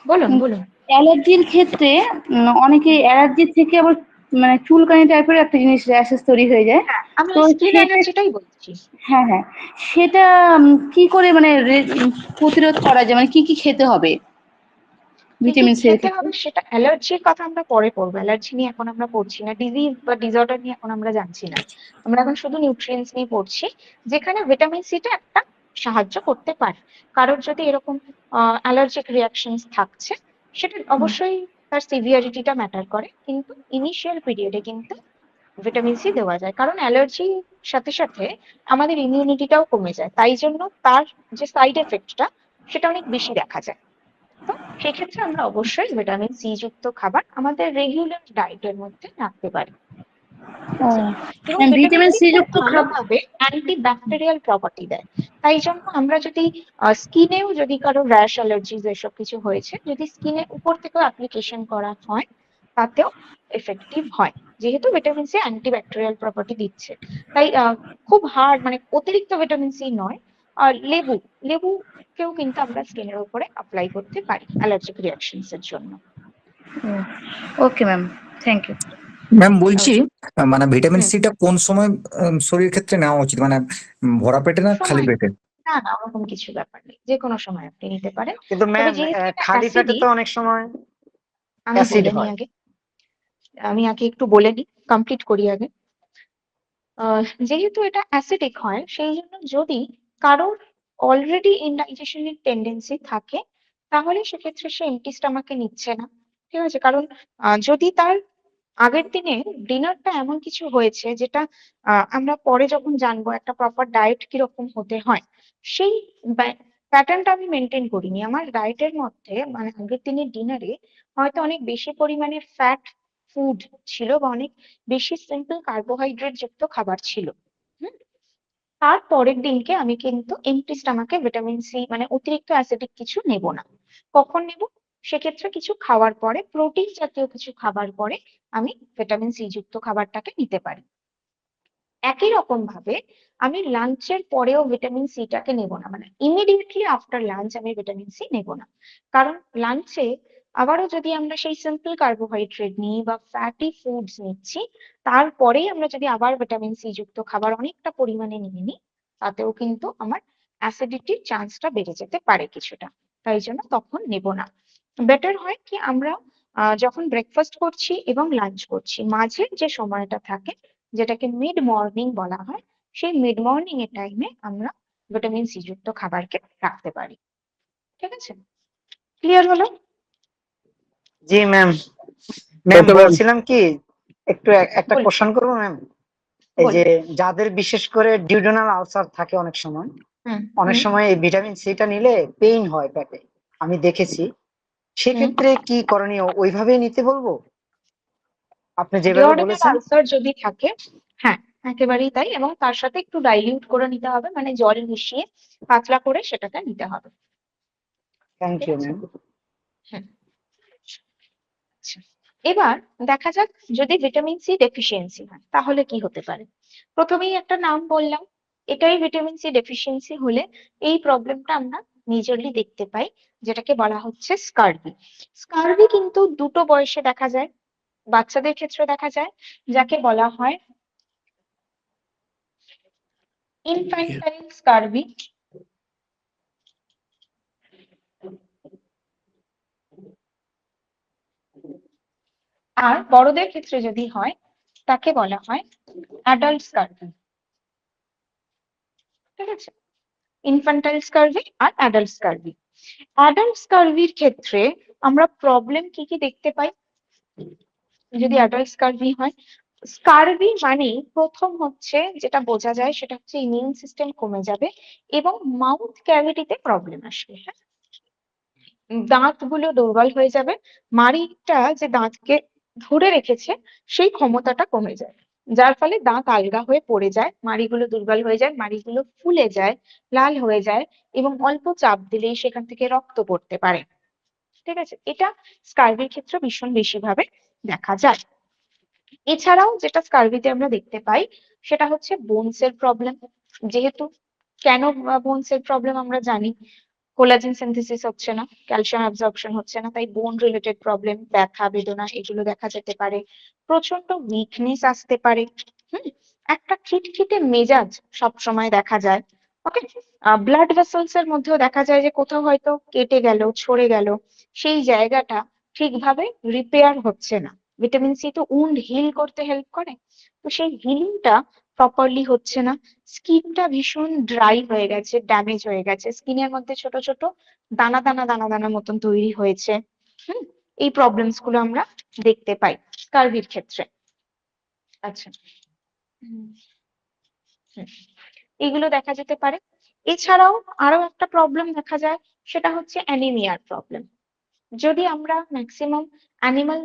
A: বলুন বলুন।
C: অ্যালার্জির ক্ষেত্রে অনেকে অ্যালার্জি থেকে আবার মানে চুলকানি টাইপের একটা জিনিস র্যাশেস তৈরি হয়ে যায়।
A: হ্যাঁ, আমি
C: তো
A: স্কিন
C: সেটা,
A: অ্যালার্জিটাই বলছি।
C: হ্যাঁ হ্যাঁ, সেটা কি করে মানে প্রতিরোধ করা যায়, মানে কি কি খেতে হবে
A: কি কি
C: ভিটামিন সি এর
A: খেতে
C: ক্ষেত্রে?
A: হবে সেটা অ্যালার্জির কথা আমরা পরে পড়বো, অ্যালার্জি নিয়ে এখন আমরা পড়ছি না, ডিজিজ বা ডিসঅর্ডার নিয়ে এখন আমরা জানছি না, আমরা এখন শুধু নিউট্রিয়েন্টস নিয়ে পড়ছি, যেখানে ভিটামিন সিটা একটা সাহায্য করতে পারে। কারোর যদি এরকম অ্যালার্জিক রিয়াকশনস থাকছে, সেটা অবশ্যই তার সিভিয়ারিটিটা ম্যাটার করে, কিন্তু ইনিশিয়াল পিরিয়ডে কিন্তু ভিটামিন সি দেওয়া যায়, কারণ অ্যালার্জির সাথে সাথে আমাদের ইমিউনিটিটাও কমে যায়, তাই জন্য তার যে সাইড এফেক্টটা সেটা অনেক বেশি দেখা যায়। তো সেক্ষেত্রে আমরা অবশ্যই ভিটামিন সি যুক্ত খাবার আমাদের রেগুলার ডায়েটের মধ্যে রাখতে পারি। ঠিক আছে? এবং ভিটামিন
C: ভিটামিন
A: সি
C: সি
A: খুব
C: যুক্ত খাবার।
A: ভালোভাবে অ্যান্টি ব্যাকটেরিয়াল প্রপার্টি দেয়, তাই জন্য আমরা যদি স্কিনেও যদি কারো র্যাশ অ্যালার্জিজ এসব কিছু হয়েছে, যদি স্কিনে উপর থেকেও অ্যাপ্লিকেশন করা হয় তাতেও এফেক্টিভ হয়, যেহেতু vitamin C antibacterial property দিচ্ছে। তাই খুব হার্ড মানে অতিরিক্ত ভিটামিন সি নয়, লেবু লেবু কেও কিন্তু আমরা স্কিনের উপরে অ্যাপ্লাই করতে পারি অ্যালার্জিক রিয়াকশনস এর জন্য।
C: Okay ma'am, thank you.
B: Ma'am বলছি মানে ভিটামিন
A: হুম।
B: সিটা কোন সময় শরীরের ক্ষেত্রে নেওয়া উচিত, মানে ভরা পেটে না খালি
A: সময়
B: পেটে?
A: না না, ওরকম কিছু ব্যাপার নেই, যে কোনো সময় আপনি নিতে পারেন।
E: কিন্তু
A: তবে
E: ম্যাম
A: যেহেতু এটা
E: খালি পেটে
A: অ্যাসিডিক,
E: তো অনেক সময়
A: আমি
E: অ্যাসিড
A: বলে নিই
E: হয়।
A: আগে, আমি আগে একটু বলে নিই, কমপ্লিট করি আগে। যেহেতু এটা অ্যাসিডিক হয়, সেই জন্য যদি কারোর অলরেডি ইনডাইজেশনের টেন্ডেন্সি থাকে, তাহলে সেক্ষেত্রে সে এমটি স্টমাকে নিচ্ছে না। ঠিক আছে, কারণ যদি তার আগের দিনে ডিনারটা এমন কিছু হয়েছে যেটা আমরা পরে যখন জানবো একটা প্রপার ডায়েট কিরকম হতে হয়, সেই প্যাটার্নটা আমি মেনটেন করিনি, আমার ডায়েটের মধ্যে মানে আগের দিনের ডিনারে হয়তো অনেক বেশি পরিমাণে ফ্যাট ফুড ছিল বা অনেক বেশি সিম্পল কার্বোহাইড্রেট যুক্ত খাবার ছিল। হুম, তার পরের দিনকে আমি কিন্তু এমটি স্টমাকে ভিটামিন সি মানে অতিরিক্ত অ্যাসিডিক কিছু নেব না। কখন নেব? সেক্ষেত্রে কিছু খাওয়ার পরে, প্রোটিন জাতীয় কিছু খাবার পরে আমি ভিটামিন সি যুক্ত খাবারটাকে নিতে পারি। একই রকম ভাবে আমি লাঞ্চের পরেও ভিটামিন সিটাকে নেব না, মানে ইমিডিয়েটলি আফটার লাঞ্চ আমি ভিটামিন সি নেব না, কারণ লাঞ্চে আবারও যদি আমরা সেই সিম্পল কার্বোহাইড্রেট নিই বা ফ্যাটি ফুডস নিচ্ছি, তারপরেই আমরা যদি আবার ভিটামিন সি যুক্ত খাবার অনেকটা পরিমাণে নিয়ে নিই, তাতেও কিন্তু আমার অ্যাসিডিটির চান্সটা বেড়ে যেতে পারে কিছুটা, তাই জন্য তখন নেব না। বেটার হয় কি আমরা যখন ব্রেকফাস্ট করছি এবং লাঞ্চ করছি, মাঝের যে সময়টা থাকে যেটাকে মিড মর্নিং বলা হয়, সেই মিড মর্নিং এর টাইমে আমরা ভিটামিন সি যুক্ত খাবারকে রাখতে পারি। ঠিক আছে, ক্লিয়ার হলো?
E: জি ম্যাম। Ma'am
B: okay ma'am.
E: বলছিলাম কি, একটু একটা
A: বলুন
E: কোশ্চেন করবো ম্যাম? এই যে
A: বলুন।
E: যাদের বিশেষ করে ডিউডেনাল আলসার থাকে অনেক সময়,
A: হুম
E: অনেক
A: হুম
E: সময় এই ভিটামিন সিটা নিলে পেইন হয় পেটে, আমি দেখেছি।
A: হুম।
E: সেক্ষেত্রে কি করণীয়, ওইভাবেই নিতে বলবো আপনি যেভাবে
A: ডিওডেনাল
E: বলেছেন?
A: আলসার যদি থাকে, হ্যাঁ, একেবারেই তাই, এবং তার সাথে একটু ডাইলিউট করে নিতে হবে, মানে জল মিশিয়ে পাতলা করে সেটাকে নিতে হবে।
E: থ্যাংক
A: ঠিক
E: ইউ
A: আছে?
E: ম্যাম।
A: হুম। আচ্ছা, এবার দেখা যাক যদি ভিটামিন সি ডেফিসিয়েন্সি হয় তাহলে কি হতে পারে। প্রথমেই একটা নাম বললাম, এটাই ভিটামিন সি ডেফিসিয়েন্সি হলে এই প্রবলেমটা আমরা মেজরলি দেখতে পাই, যেটাকে বলা হচ্ছে স্কারভি। স্কারভি কিন্তু দুটো বয়সে দেখা যায়, বাচ্চাদের ক্ষেত্রে দেখা যায়, যাকে বলা হয় ইনফ্যান্টাইল স্কারভি, আর বড়দের ক্ষেত্রে যদি হয় তাকে বলা হয় অ্যাডাল্ট স্কারভি। ঠিক আছে, ইনফ্যান্টাইল স্কারভি আর অ্যাডাল্ট স্কারভি। অ্যাডাল্ট স্কারভির ক্ষেত্রে আমরা প্রবলেম কি কি দেখতে পাই যদি অ্যাডাল্ট স্কারভি হয়। স্কারভি মানে প্রথম হচ্ছে যেটা বোঝা যায় সেটা হচ্ছে ইমিউন সিস্টেম কমে যাবে এবং মাউথ ক্যাভিটিতে প্রবলেম আসবে। হ্যাঁ, দাঁতগুলো দুর্বল হয়ে যাবে, মাড়িটা যে দাঁতকে ধরে রেখেছে সেই ক্ষমতাটা কমে যায়, যার ফলে দাঁত আলগা হয়ে পড়ে যায়, মাড়িগুলো দুর্বল হয়ে যায়, মাড়িগুলো ফুলে যায়, লাল হয়ে যায় এবং অল্প চাপ দিলেই সেখান থেকে রক্ত পড়তে পারে। ঠিক আছে, এটা স্কারভির ক্ষেত্রে ভীষণ বেশি ভাবে দেখা যায়। এছাড়াও যেটা স্কারভিতে আমরা দেখতে পাই সেটা হচ্ছে বোনসের প্রবলেম। যেহেতু কেন বোনসের প্রবলেম আমরা জানি, কোলাজেন সিনথেসিস হচ্ছে না, ক্যালসিয়াম অ্যাবজর্পশন হচ্ছে না, তাই বোন রিলেটেড প্রবলেম, ব্যথা বেদনা এগুলো দেখা যেতে পারে, প্রচন্ড উইকনেস আসতে পারে। হুম, একটা খিটখিটে মেজাজ সব সময় দেখা যায়। ওকে, ব্লাড ভেসেলস এর মধ্যেও দেখা যায় যে কোথাও হয়তো কেটে গেল, ছড়ে গেল, সেই জায়গাটা ঠিকভাবে রিপেয়ার হচ্ছে না। ভিটামিন সি তো উন্ড হিল করতে হেল্প করে, তো সেই হিলিংটা প্রপারলি হচ্ছে না। স্কিনটা ভীষণ ড্রাই হয়ে গেছে, ড্যামেজ হয়ে গেছে, স্কিনের মধ্যে ছোট ছোট দানা দানা দানা দানা মতন তৈরি হয়েছে। হুম, এই প্রবলেমস গুলো আমরা দেখতে পাই স্কারভির ক্ষেত্রে। আচ্ছা, হুম, হুম, এগুলো দেখা যেতে পারে। এছাড়াও আরো একটা প্রবলেম দেখা যায়, সেটা হচ্ছে অ্যানিমিয়ার প্রবলেম। যদি আমরা ম্যাক্সিমাম অ্যানিমাল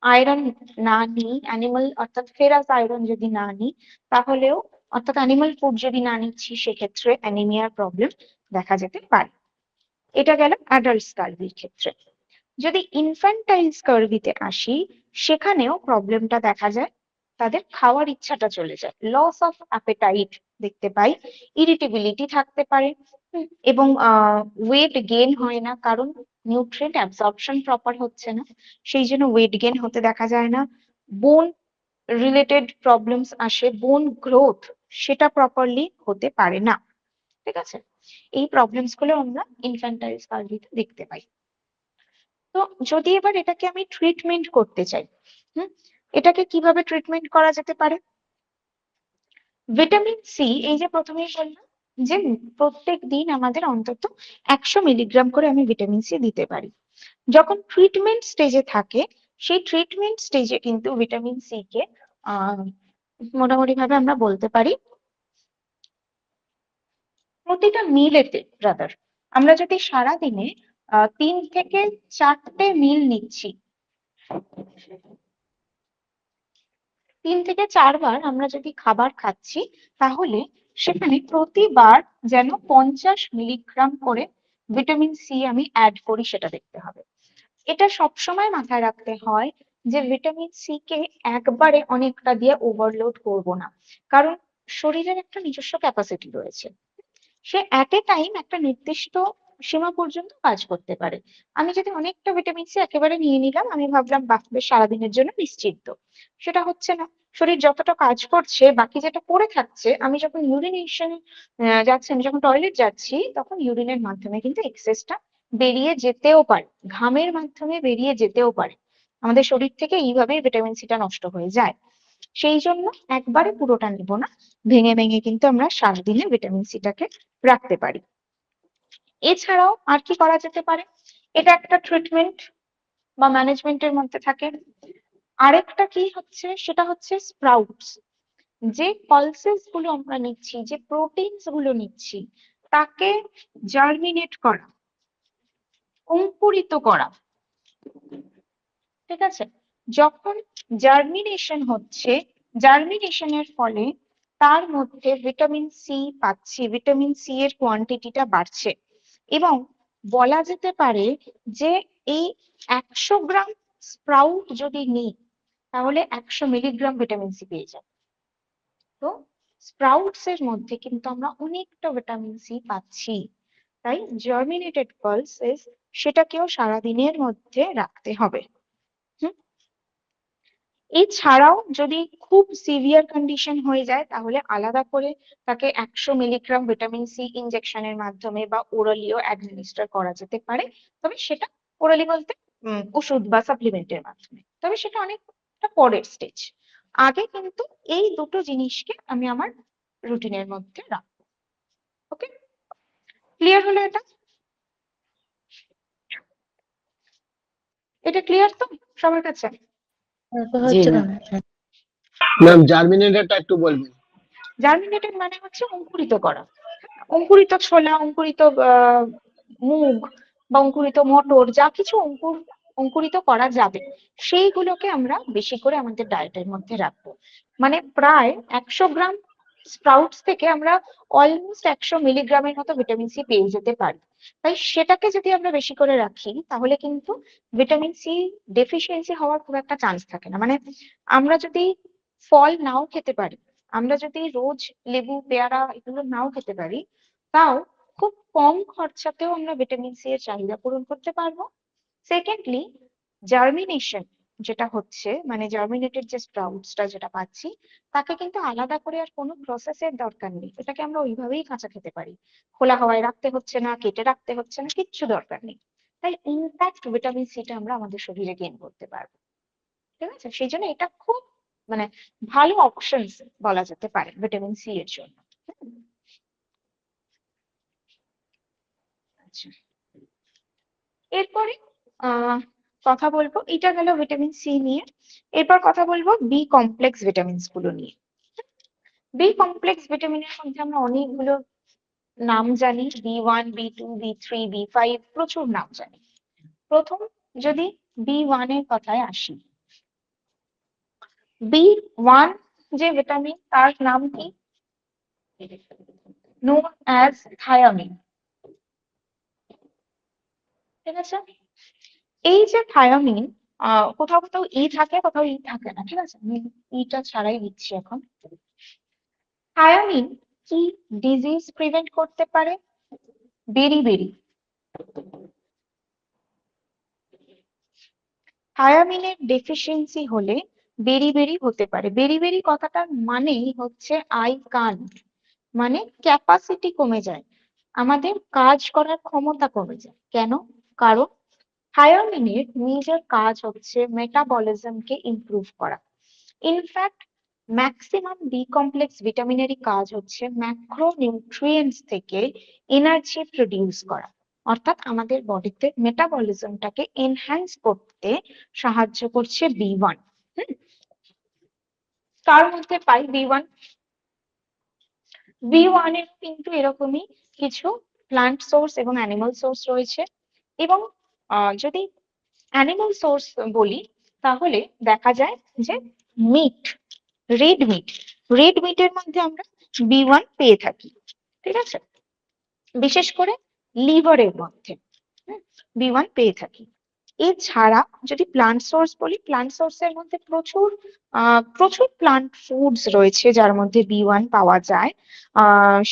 A: আয়রন না নিই, অ্যানিমাল অর্থাৎ ফেরাস আয়রন যদি না নিই, তাহলেও অর্থাৎ অ্যানিমাল ফুড যদি না নিচ্ছি, সেক্ষেত্রে অ্যানিমিয়ার প্রবলেম দেখা যেতে পারে। এটা গেল অ্যাডাল্ট স্কারভির ক্ষেত্রে। যদি ইনফ্যান্টাইল স্কারভিতে আসি, সেখানেও প্রবলেমটা দেখা যায়, তাদের খাওয়ার ইচ্ছাটা চলে যায়, লস অফ অ্যাপেটাইট দেখতে পাই, ইরিটেবিলিটি থাকতে পারে, এবং ওয়েট গেইন হয় না, কারণ নিউট্রিয়েন্ট অ্যাবজর্পশন প্রপার হচ্ছে না, সেই জন্য ওয়েট গেইন হতে দেখা যায় না। বোন রিলেটেড প্রবলেমস আসে, বোন গ্রোথ সেটা প্রপারলি হতে পারে না। ঠিক আছে, এই প্রবলেমস গুলো আমরা ইনফ্যান্টাইল স্কারভিতে দেখতে পাই। তো যদি এবার এটাকে আমি ট্রিটমেন্ট করতে চাই, হুম, এটাকে কিভাবে ট্রিটমেন্ট করা যেতে পারে। ভিটামিন সি, এই যে প্রথমেই বললাম যে প্রত্যেক দিন আমাদের অন্তত 100 মিলিগ্রাম করে আমি ভিটামিন সি দিতে পারি। যখন ট্রিটমেন্ট স্টেজে থাকে, সেই ট্রিটমেন্ট স্টেজে কিন্তু ভিটামিন সি কে আহ মোটামুটি ভাবে আমরা বলতে পারি প্রতিটা মিলেতে রাদার আমরা যদি সারাদিনে 3 থেকে 4টে মিল নিচ্ছি, 3 থেকে 4 বার আমরা যদি খাবার খাচ্ছি, তাহলে সেখানে প্রতিবার যেন 50 মিলিগ্রাম করে ভিটামিন সি আমি অ্যাড করি সেটা দেখতে হবে। এটা সবসময় মাথায় রাখতে হয় যে ভিটামিন সি কে একবারে অনেকটা দিয়ে ওভারলোড করব না, কারণ শরীরের একটা নিজস্ব ক্যাপাসিটি রয়েছে, সে অ্যাট এ টাইম একটা নির্দিষ্ট সীমা পর্যন্ত কাজ করতে পারে। আমি যদি অনেকটা ভিটামিন সি একেবারে নিয়ে নিলাম, আমি ভাবলাম বাহ বেশ সারাদিনের জন্য নিশ্চিন্ত, সেটা হচ্ছে না। শরীর যতটা কাজ করছে বাকি যেটা পড়ে থাকছে, আমি যখন ইউরিনেশন যাচ্ছি, আমি যখন টয়লেট যাচ্ছি, তখন ইউরিনের মাধ্যমে কিন্তু এক্সেসটা বেরিয়ে যেতেও পারে, ঘামের মাধ্যমে বেরিয়ে যেতেও পারে, আমাদের শরীর থেকে এইভাবেই ভিটামিন সিটা নষ্ট হয়ে যায়। সেই জন্য একবারে পুরোটা নিব না, ভেঙে ভেঙে কিন্তু আমরা সারাদিনে ভিটামিন সিটাকে রাখতে পারি। এছাড়াও আর কি করা যেতে পারে, এটা একটা ট্রিটমেন্ট বা ম্যানেজমেন্টের মধ্যে থাকে। আরেকটা কি হচ্ছে, সেটা হচ্ছে স্প্রাউটস। যে পালসেস গুলো আমরা নিচ্ছি, যে প্রোটিনস গুলো নিচ্ছি, তাকে জার্মিনেট করা, অঙ্কুরিত করা। ঠিক আছে, যখন জার্মিনেশন হচ্ছে জার্মিনেশনের ফলে তার মধ্যে ভিটামিন সি পাচ্ছি, ভিটামিন সি এর কোয়ান্টিটিটা বাড়ছে এবং বলা যেতে পারে যে এই 100 গ্রাম স্প্রাউট যদি নিই তাহলে 100 মিলিগ্রাম ভিটামিন সি পেয়ে যাবো। তো স্প্রাউটস এর মধ্যে কিন্তু আমরা অনেকটা ভিটামিন সি পাচ্ছি। তাই জার্মিনেটেড পালসেস সেটাকেও সারাদিনের মধ্যে রাখতে হবে। হুম। এছাড়াও যদি খুব সিভিয়ার কন্ডিশন হয়ে যায় তাহলে আলাদা করে তাকে 100 মিলিগ্রাম ভিটামিন সি ইনজেকশনের মাধ্যমে বা ওরালিও অ্যাডমিনিস্টার করা যেতে পারে। তবে সেটা ওরালি বলতে ওষুধ বা সাপ্লিমেন্টের মাধ্যমে, তবে সেটা অনেকটা পরের স্টেজ। আগে কিন্তু এই দুটো জিনিসকে আমি আমার রুটিনের মধ্যে রাখবো। ওকে, ক্লিয়ার হলো এটা? এটা ক্লিয়ার তো সবার কাছে?
E: জি ম্যাম।
D: ম্যাম জার্মিনেটরটা একটু বলবেন।
A: জার্মিনেটেড মানে হচ্ছে অঙ্কুরিত করা। অঙ্কুরিত ছোলা, অঙ্কুরিত মুগ বা অঙ্কুরিত মটর, যা কিছু অঙ্কুরিত করা যাবে সেইগুলোকে আমরা বেশি করে আমাদের ডায়েটের মধ্যে রাখবো। মানে প্রায় 100 গ্রাম স্প্রাউটস থেকে আমরা অলমোস্ট 100 মিলিগ্রামের মতো ভিটামিন সি পেয়ে যেতে পারি। তাই সেটাকে যদি আমরা বেশি করে রাখি তাহলে কিন্তু ভিটামিন সি ডেফিসিয়েন্সি হওয়ার খুব একটা চান্স থাকে না। মানে আমরা যদি ফল নাও খেতে পারি, আমরা যদি রোজ লেবু পেয়ারা এগুলো নাও খেতে পারি, তাও খুব কম খরচাতেও আমরা ভিটামিন সি এর চাহিদা পূরণ করতে পারবো। সেকেন্ডলি, জার্মিনেশন যেটা হচ্ছে মানে জার্মিনেটেড যে স্প্রাউটসটা যেটা পাচ্ছি তাকে কিন্তু আলাদা করে আর কোনো প্রসেসের দরকার নেই। এটাকে আমরা ওইভাবেই কাঁচা খেতে পারি, খোলা হাওয়ায় রাখতে হচ্ছে না, কেটে রাখতে হচ্ছে না, কিচ্ছু দরকার নেই। তাই ইনফ্যাক্ট ভিটামিন সিটা আমরা আমাদের শরীরে গেইন করতে পারবো। ঠিক আছে, সেই জন্য এটা খুব মানে ভালো অপশনস বলা যেতে পারে ভিটামিন সি এর জন্য। হুম, আচ্ছা, এরপরে কথা বলবো, এটা গেল ভিটামিন সি নিয়ে। এরপর কথা বলবো বি কমপ্লেক্স ভিটামিনস গুলো নিয়ে। বি কমপ্লেক্স ভিটামিনের মধ্যে আমরা অনেকগুলো নাম জানি, বি1, বি2, বি3, বি5, প্রচুর নাম জানি। প্রথম যদি বি1 এর কথায় আসি, বি1 যে ভিটামিন তার নাম কি? known as thiamine। ঠিক আছে, এই যে থায়ামিন, কোথাও কোথাও ই থাকে কোথাও ই থাকে না, ঠিক আছে, আমি ইটা ছাড়াই দিচ্ছি এখন। থায়ামিন কি ডিজিজ প্রিভেন্ট করতে পারে? বেরি থায়ামিনের ডেফিসিয়েন্সি হলে বেরি হতে পারে। বেরি কথাটার মানেই হচ্ছে আই কান্ট, মানে ক্যাপাসিটি কমে যায়, আমাদের কাজ করার ক্ষমতা কমে যায়। কেন? কারণ থায়ামিনের মেজর কাজ হচ্ছে মেটাবলিজমকে ইমপ্রুভ করা। ইনফ্যাক্ট ম্যাক্সিমাম বি কমপ্লেক্স ভিটামিনেরই কাজ হচ্ছে ম্যাক্রোনিউট্রিয়েন্টস থেকে এনার্জি প্রডিউস করা, অর্থাৎ আমাদের বডিতে মেটাবলিজমটাকে এনহ্যান্স করতে সাহায্য করছে বি1। তার মধ্যে পাই বি1, বি1 এর কিন্তু এরকমই কিছু প্লান্ট সোর্স এবং অ্যানিমাল সোর্স রয়েছে। এবং যদি অ্যানিমাল সোর্স বলি তাহলে দেখা যায় যে মিট, রেড মিটের মধ্যে আমরা বি1 পেয়ে থাকি। ঠিক আছে, বিশেষ করে লিভারের মধ্যে বি1 পেয়ে থাকি। এছাড়া যদি প্লান্ট সোর্স বলি, প্লান্ট সোর্সের মধ্যে প্রচুর প্লান্ট ফুডস রয়েছে যার মধ্যে বি1 পাওয়া যায়।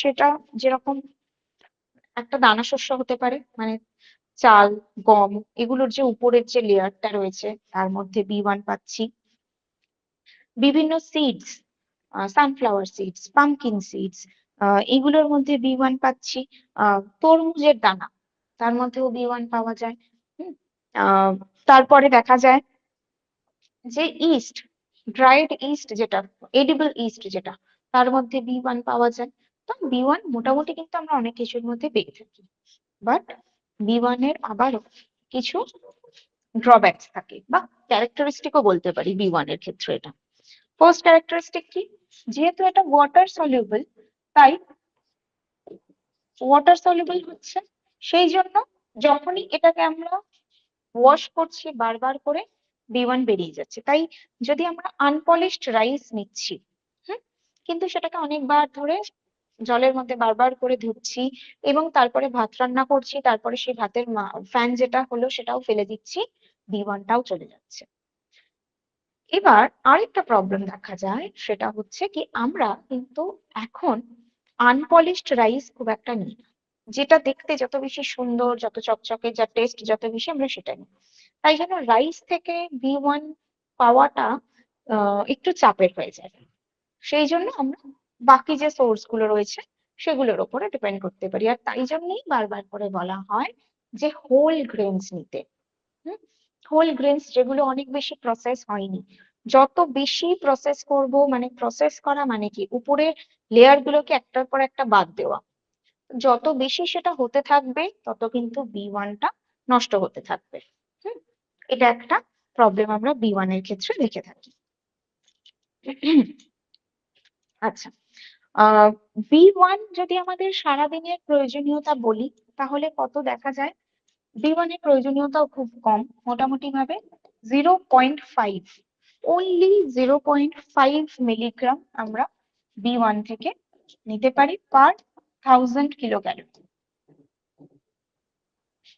A: সেটা যেরকম একটা দানা শস্য হতে পারে, মানে চাল, গম, এগুলোর যে উপরের যে লেয়ারটা রয়েছে তার মধ্যে বি1 পাচ্ছি। বিভিন্ন seeds, sunflower seeds, pumpkin seeds, এগুলোর মধ্যে বি1 পাচ্ছি। তরমুজের দানা, তার মধ্যেও বি1 পাওয়া যায়। হুম, তারপরে দেখা যায় যে ইস্ট, ড্রাইড ইস্ট যেটা, এডিবল ইস্ট যেটা, তার মধ্যে বি1 পাওয়া যায়। তো বি1 মোটামুটি কিন্তু আমরা অনেক কিছুর মধ্যে পেয়ে থাকি, বাট বি1 এর আবারও কিছু ড্রব্যাকস থাকে বা ক্যারেক্টারিস্টিকও বলতে পারি বি1 এর ক্ষেত্রে। এটা ফার্স্ট ক্যারেক্টারিস্টিক কি? যেহেতু এটা ওয়াটার সলিউবল, তাই ওয়াটার সলিউবল হচ্ছে সেই জন্য যখনই এটাকে আমরা ওয়াশ করছি বারবার করে, B1 বেরিয়ে যাচ্ছে। তাই যদি আমরা আনপলিশড রাইস নিচ্ছি, কিন্তু সেটাকে অনেকবার ধরে জলের মধ্যে বারবার করে ধুচ্ছি এবং তারপরে ভাত রান্না করছি, তারপরে সেই ভাতের ফ্যান যেটা হলো সেটাও ফেলে দিচ্ছি, B1টাও চলে যাচ্ছে। এবার আরেকটা প্রবলেম দেখা যায়, সেটা হচ্ছে কি আমরা কিন্তু এখন আনপলিশড রাইস খুব একটা নিই না। যেটা দেখতে যত বেশি সুন্দর, যত চকচকে, যা টেস্ট যত বেশি, আমরা সেটা নিই। তাই জন্য রাইস থেকে B1 পাওয়াটা একটু চাপের হয়ে যায়। সেই জন্য আমরা বাকি যে সোর্স গুলো রয়েছে সেগুলোর উপরে ডিপেন্ড করতে পারি। আর তাই জন্যই বারবার করে বলা হয় যে হোল গ্রেনস নিতে। হোল গ্রেনস যেগুলো অনেক বেশি প্রসেস হয়নি। যত বেশি প্রসেস করব, মানে প্রসেস করা মানে কি উপরের লেয়ার গুলোকে একটার পর একটা বাদ দেওয়া, যত বেশি সেটা হতে থাকবে তত কিন্তু B1টা নষ্ট হতে থাকবে। এটা একটা প্রবলেম আমরা B1 এর ক্ষেত্রে দেখে থাকি। আচ্ছা, B1 যদি আমাদের সারাদিনের প্রয়োজনীয়তা বলি তাহলে কত দেখা যায়? B1 এর প্রয়োজনীয়তাও খুব কম, মোটামুটি ভাবে 0.5, অনলি 0.5 মিলিগ্রাম আমরা B1 থেকে নিতে পারি পার 1000 কিলো ক্যালোরি।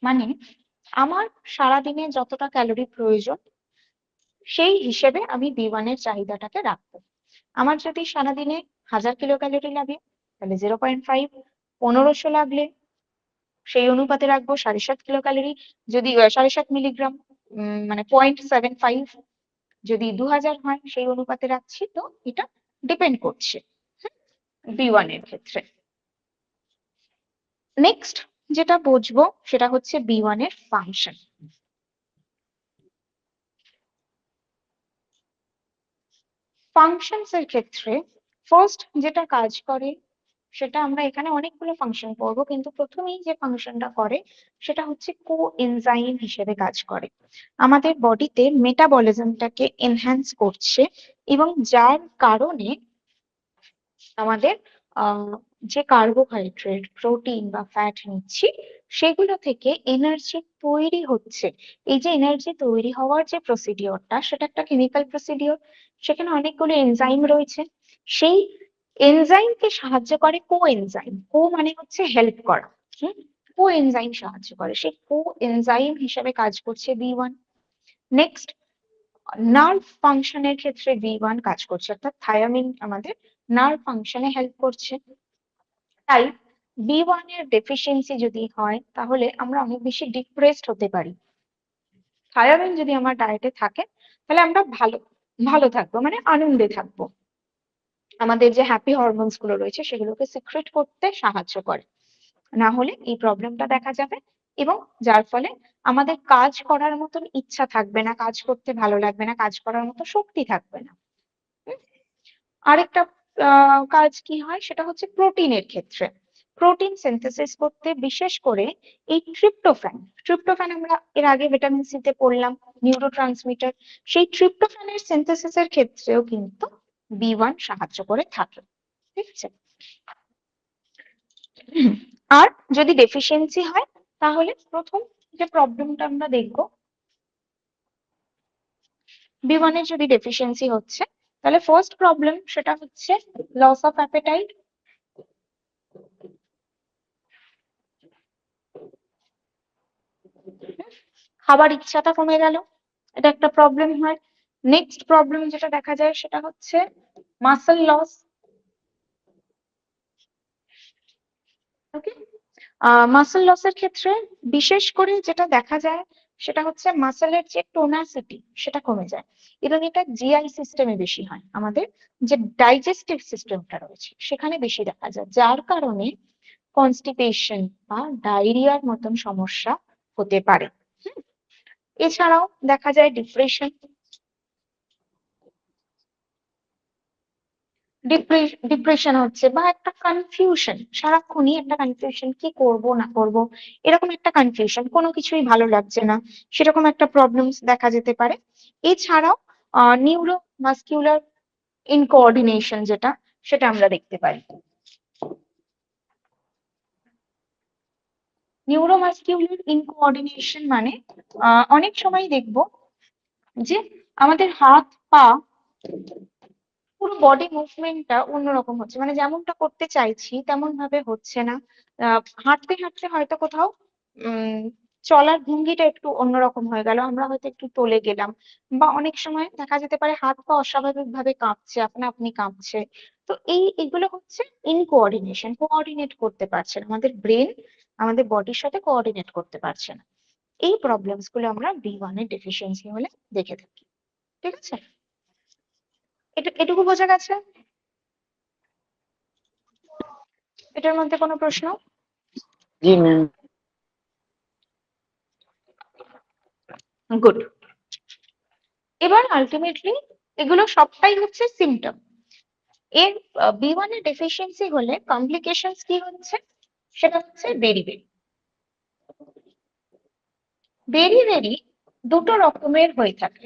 A: মানে আমার সারাদিনে যতটা ক্যালোরি প্রয়োজন সেই হিসেবে আমি B1 এর চাহিদাটাকে রাখবো। আমার যদি সারাদিনে 1000 কিলো ক্যালোরি লাগে তাহলে 0.5, 1500 লাগলে সেই অনুপাতে রাখবো 7.5 কিলো ক্যালোরি। যদি 7.5 মিলিগ্রাম, মানে 0.75, যদি 2000 হয় সেই অনুপাতে রাখছি। তো এটা ডিপেন্ড করছে B1 এর ক্ষেত্রে। নেক্সট যেটা বুঝবো সেটা হচ্ছে B1 এর ফাংশন। ফাংশনস এর ক্ষেত্রে ফার্স্ট যেটা কাজ করে, সেটা আমরা এখানে অনেকগুলো ফাংশন পড়বো, কিন্তু প্রথমেই যে ফাংশনটা করে সেটা হচ্ছে কোএনজাইম হিসেবে কাজ করে। আমাদের বডিতে মেটাবলিজমটাকে এনহ্যান্স করছে এবং যার কারণে আমাদের যে কার্বোহাইড্রেট, প্রোটিন বা ফ্যাট নিচ্ছি সেগুলো থেকে এনার্জি তৈরি হচ্ছে। এই যে এনার্জি তৈরি হওয়ার যে প্রসিডিওরটা, সেটা একটা কেমিক্যাল প্রসিডিওর। সেখানে অনেকগুলো এনজাইম রয়েছে। সেই এনজাইমকে সাহায্য করে কোএনজাইম। কো মানে হচ্ছে হেল্প করা। কোএনজাইম সাহায্য করে, সেই কোএনজাইম হিসেবে কাজ করছে B1। নেক্সট, নার্ভ ফাংশনের ক্ষেত্রে B1 কাজ করছে, অর্থাৎ থায়ামিন আমাদের নার্ভ ফাংশনে হেল্প করছে। তাই B1 এর ডেফিসিয়েন্সি যদি হয় তাহলে আমরা অনেক বেশি ডিপ্রেসড হতে পারি। থায়ামিন যদি আমার ডায়েটে থাকে তাহলে আমরা ভালো ভালো থাকবো, মানে আনন্দে থাকবো। আমাদের যে হ্যাপি হরমোনস গুলো রয়েছে সেগুলোকে সিক্রেট করতে সাহায্য করে। না হলে এই প্রবলেমটা দেখা যাবে এবং যার ফলে আমাদের কাজ করার মতন ইচ্ছা থাকবে না, কাজ করতে ভালো লাগবে না, কাজ করার মতো শক্তি থাকবে না। আরেকটা কাজ কি হয় সেটা হচ্ছে প্রোটিনের ক্ষেত্রে। প্রোটিন সিনথেসিস করতে বিশেষ করে এই ট্রিপ্টোফ্যান আমরা এর আগে ভিটামিন সি তে পড়লাম, নিউরোট্রান্সমিটার। সেই ট্রিপ্টোফ্যানের সিনথেসিসের ক্ষেত্রেও কিন্তু B1 সাহায্য করে থাকে। ঠিক আছে। আর যদি ডেফিসিয়েন্সি হয় তাহলে প্রথম যে প্রবলেমটা আমরা দেখবো, B1 এর যদি ডেফিসিয়েন্সি হচ্ছে তাহলে ফার্স্ট প্রবলেম সেটা হচ্ছে লস অফ অ্যাপেটাইট। খাবার ইচ্ছাটা কমে গেল, এটা একটা প্রবলেম হয়। নেক্সট প্রবলেম যেটা দেখা যায় সেটা হচ্ছে মাসল লস। ওকে, মাসল লসের ক্ষেত্রে বিশেষ করে যেটা দেখা যায় সেটা হচ্ছে মাসেলের যে টোনাসিটি সেটা কমে যায়, এবং এটা জিআই সিস্টেমে বেশি হয়। আমাদের যে ডাইজেস্টিভ সিস্টেমটা রয়েছে সেখানে বেশি দেখা যায়, যার কারণে কনস্টিপেশন বা ডায়রিয়ার মতন সমস্যা হতে পারে। এছাড়াও দেখা যায় ডিপ্রেশন। ডিপ্রেশন হচ্ছে বা একটা কনফিউশন, সারাক্ষণই একটা কনফিউশন, কি করব না করব এরকম একটা কনফিউশন, কোনো কিছুই ভালো লাগছে না, সেরকম একটা প্রবলেমস দেখা যেতে পারে। এছাড়াও নিউরো মাসকিউলার ইনকোঅর্ডিনেশন যেটা, সেটা আমরা দেখতে পাই। নিউরোমাসকিউলার ইনকোঅর্ডিনেশন মানে অনেক সময় দেখবো যে আমাদের হাত পা পুরো বডি মুভমেন্টটা অন্যরকম হচ্ছে, মানে যেমনটা করতে চাইছি তেমন ভাবে হচ্ছে না। হাঁটতে হাঁটতে হয়তো কোথাও উম চলার ভঙ্গিটা একটু অন্যরকম হয়ে গেল, আমরা হয়তো একটু টলে গেলাম, বা অনেক সময় দেখা যেতে পারে হাত পা অস্বাভাবিক ভাবে কাঁপছে, আপনা আপনি কাঁপছে। তো এগুলো হচ্ছে ইনকোঅর্ডিনেশন, কোঅর্ডিনেট করতে পারছে না, আমাদের ব্রেন আমাদের বডির সাথে কোঅর্ডিনেট করতে পারছে না। এই প্রবলেমস গুলো আমরা B1 এর ডেফিসিয়েন্সি হলে দেখে থাকি। ঠিক আছে, এটুকু বোঝা গেছে? এটার মধ্যে কোনো প্রশ্ন?
E: জি ম্যাম।
A: গুড। এবার আলটিমেটলি এগুলো সবটাই হচ্ছে সিমটম। এর B1 এর ডেফিসিয়েন্সি হলে কমপ্লিকেশনস কি হচ্ছে, সেটা হচ্ছে বেরি বেরি দুটো রকমের হয়ে থাকে।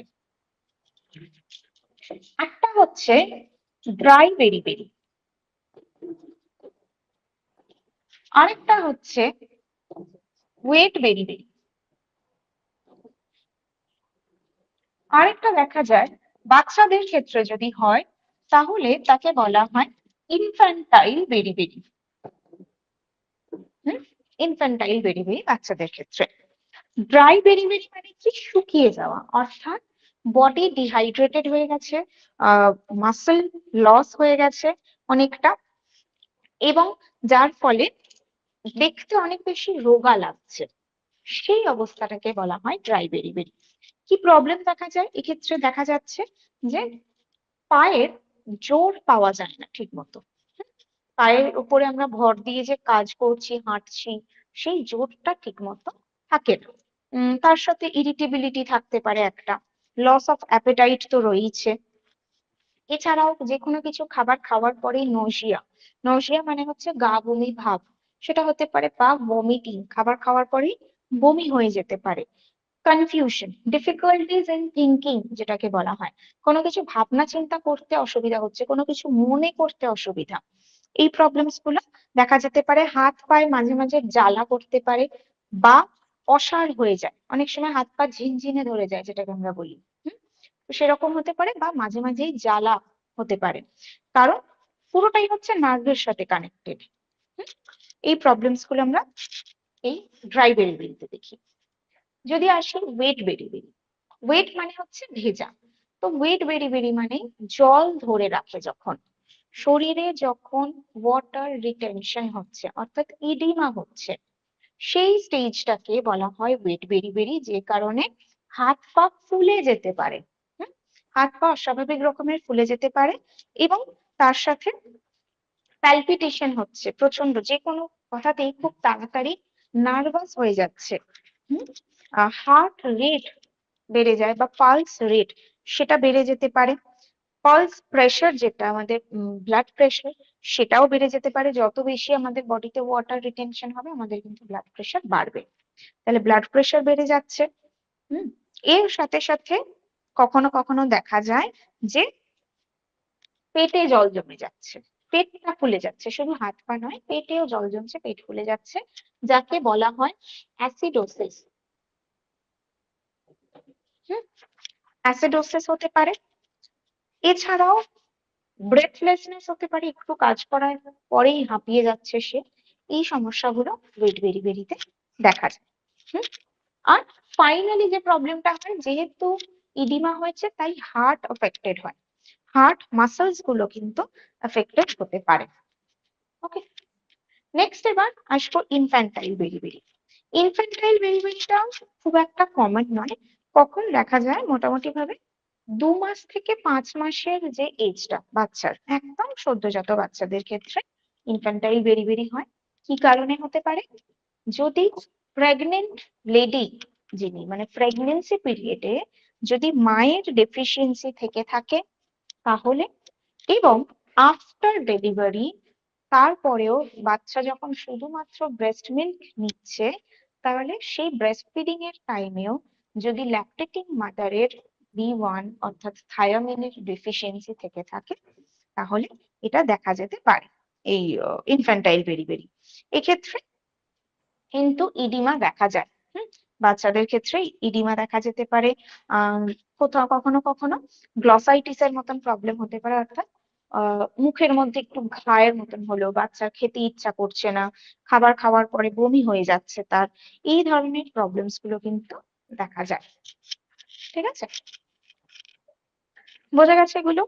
A: একটা হচ্ছে ড্রাই বেরি, আরেকটা হচ্ছে ওয়েট বেরি। আরেকটা দেখা যায় বাচ্চাদের ক্ষেত্রে যদি হয় তাহলে তাকে বলা হয় ইনফ্যান্টাইল বেরি। ইনফ্যান্টাইল বেরি বাচ্চাদের ক্ষেত্রে। ড্রাই বেরি মানে কি, শুকিয়ে যাওয়া, অর্থাৎ বডি ডিহাইড্রেটেড হয়ে গেছে, মাসল লস হয়ে গেছে অনেকটা, এবং যার ফলে দেখতে অনেক বেশি রোগা লাগছে, সেই অবস্থাটাকে বলা হয় ড্রাই বেরি। কি প্রবলেম দেখা যায় এক্ষেত্রে? দেখা যাচ্ছে যে পায়ের জোর পাওয়া যায় না ঠিক মতো, পায়ের উপরে আমরা ভর দিয়ে যে কাজ করছি, হাঁটছি, সেই জোরটা ঠিক মতো থাকে না। তার সাথে ইরিটেবিলিটি থাকতে পারে, একটা লস অফ অ্যাপেটাইট তো রয়েছে। এছাড়াও যে কোনো কিছু খাবার খাওয়ার পরেই নজিয়া মানে হচ্ছে গা বমি ভাব, সেটা হতে পারে, বা ভমিটিং, খাবার খাওয়ার পরেই বমি হয়ে যেতে পারে। কনফিউশন, ডিফিকাল্টিজ ইন থিঙ্কিং যেটাকে বলা হয়, কোনো কিছু ভাবনা চিন্তা করতে অসুবিধা হচ্ছে, কোনো কিছু মনে করতে অসুবিধা, এই প্রবলেমস গুলো দেখা যেতে পারে। হাত পায়ে মাঝে মাঝে জ্বালা করতে পারে, বা অসাড় হয়ে যায়, অনেক সময় হাত পা ঝিনঝিনে ধরে যায় যেটাকে আমরা বলি। তো সেরকম হতে পারে, বা মাঝে মাঝেই জ্বালা হতে পারে, কারণ পুরোটাই হচ্ছে নার্ভের সাথে কানেক্টেড। এই প্রবলেমস গুলো আমরা এই ড্রাই বেরিতে দেখি। যদি আসি ওয়েট বেরি, ওয়েট মানে হচ্ছে ভেজা। তো ওয়েট বেরি মানে জল ধরে রাখে যখন, শরীরে যখন ওয়াটার রিটেনশন হচ্ছে, অর্থাৎ ইডিমা হচ্ছে, সেই স্টেজটাকে বলা হয় ওয়েট বেরি, যে কারণে হাত পা ফুলে যেতে পারে। হাত পা অস্বাভাবিক রকমের ফুলে যেতে পারে, এবং তার সাথে প্যালপিটেশন হচ্ছে প্রচন্ড, যে কোনো কথাতেই খুব তাড়াতাড়ি নার্ভাস হয়ে যাচ্ছে, হার্ট রেট বেড়ে যায়, বা পালস রেট সেটা বেড়ে যেতে পারে। পালস প্রেশার, যেটা আমাদের ব্লাড প্রেশার, সেটাও বেড়ে যেতে পারে। যত বেশি আমাদের বডিতে ওয়াটার রিটেনশন হবে, আমাদের কিন্তু ব্লাড প্রেশার বাড়বে, তাহলে ব্লাড প্রেশার বেড়ে যাচ্ছে। এর সাথে সাথে কখনো কখনো দেখা যায় যে পেটে জল জমে যাচ্ছে, পেটটা ফুলে যাচ্ছে, শুধু হাত পা নয়, পেটেও জল জমছে, পেট ফুলে যাচ্ছে, যাকে বলা হয় অ্যাসিডোসিস। অ্যাসিডোসিস হতে পারে। এছাড়াও ব্রেথলেসনেস হতে পারে, একটু কাজ করার পরেই হাঁপিয়ে যাচ্ছে সে, এই সমস্যাগুলো ওয়েট বেরিতে দেখা যায়। আর ফাইনালি যে প্রবলেমটা হয়, যেহেতু ইডিমা হয়েছে তাই হার্ট অ্যাফেক্টেড হয়, হার্ট মাসলস গুলো কিন্তু অ্যাফেক্টেড হতে পারে। ওকে, নেক্সট এবার আসবো ইনফ্যান্টাইল বেরি। ইনফ্যান্টাইল বেরিটা খুব একটা কমন নয়, কখন দেখা যায় মোটামুটি ভাবে 2 মাস থেকে 5 মাসের যে এজটা বাচ্চার, একদম সদ্যজাত বাচ্চাদের ক্ষেত্রে ইনফ্যান্টাইল বেরি হয়। কি কারণে হতে পারে? যদি প্রেগনেন্ট লেডি, যিনি মানে প্রেগনেন্সি পিরিয়ডে যদি মায়ের ডেফিসিয়েন্সি থেকে থাকে তাহলে, এবং আফটার ডেলিভারি, তারপরেও বাচ্চা যখন শুধুমাত্র ব্রেস্ট মিল্ক নিচ্ছে, তাহলে সেই ব্রেস্ট ফিডিং এর টাইমেও যদি ল্যাকটেটিং মাদারের B1 অর্থাৎ থায়ামিনের ডেফিসিয়েন্সি থেকে থাকে, তাহলে এটা দেখা যেতে পারে এই ইনফ্যান্টাইল বেরি। এক্ষেত্রে কিন্তু ইডিমা দেখা যায়। বাচ্চাদের ক্ষেত্রে ইডিমা দেখা যেতে পারে, কোথাও কখনো কখনো গ্লসাইটিসের মতন প্রবলেম হতে পারে, অর্থাৎ মুখের মধ্যে একটু ঘায়ের মতন হলো, বাচ্চার খেতে ইচ্ছা করছে না, খাবার খাওয়ার পরে বমি হয়ে যাচ্ছে তার, এই ধরনের প্রবলেমস গুলো কিন্তু দেখা যায়। ঠিক আছে, বোঝা গেছে এগুলো?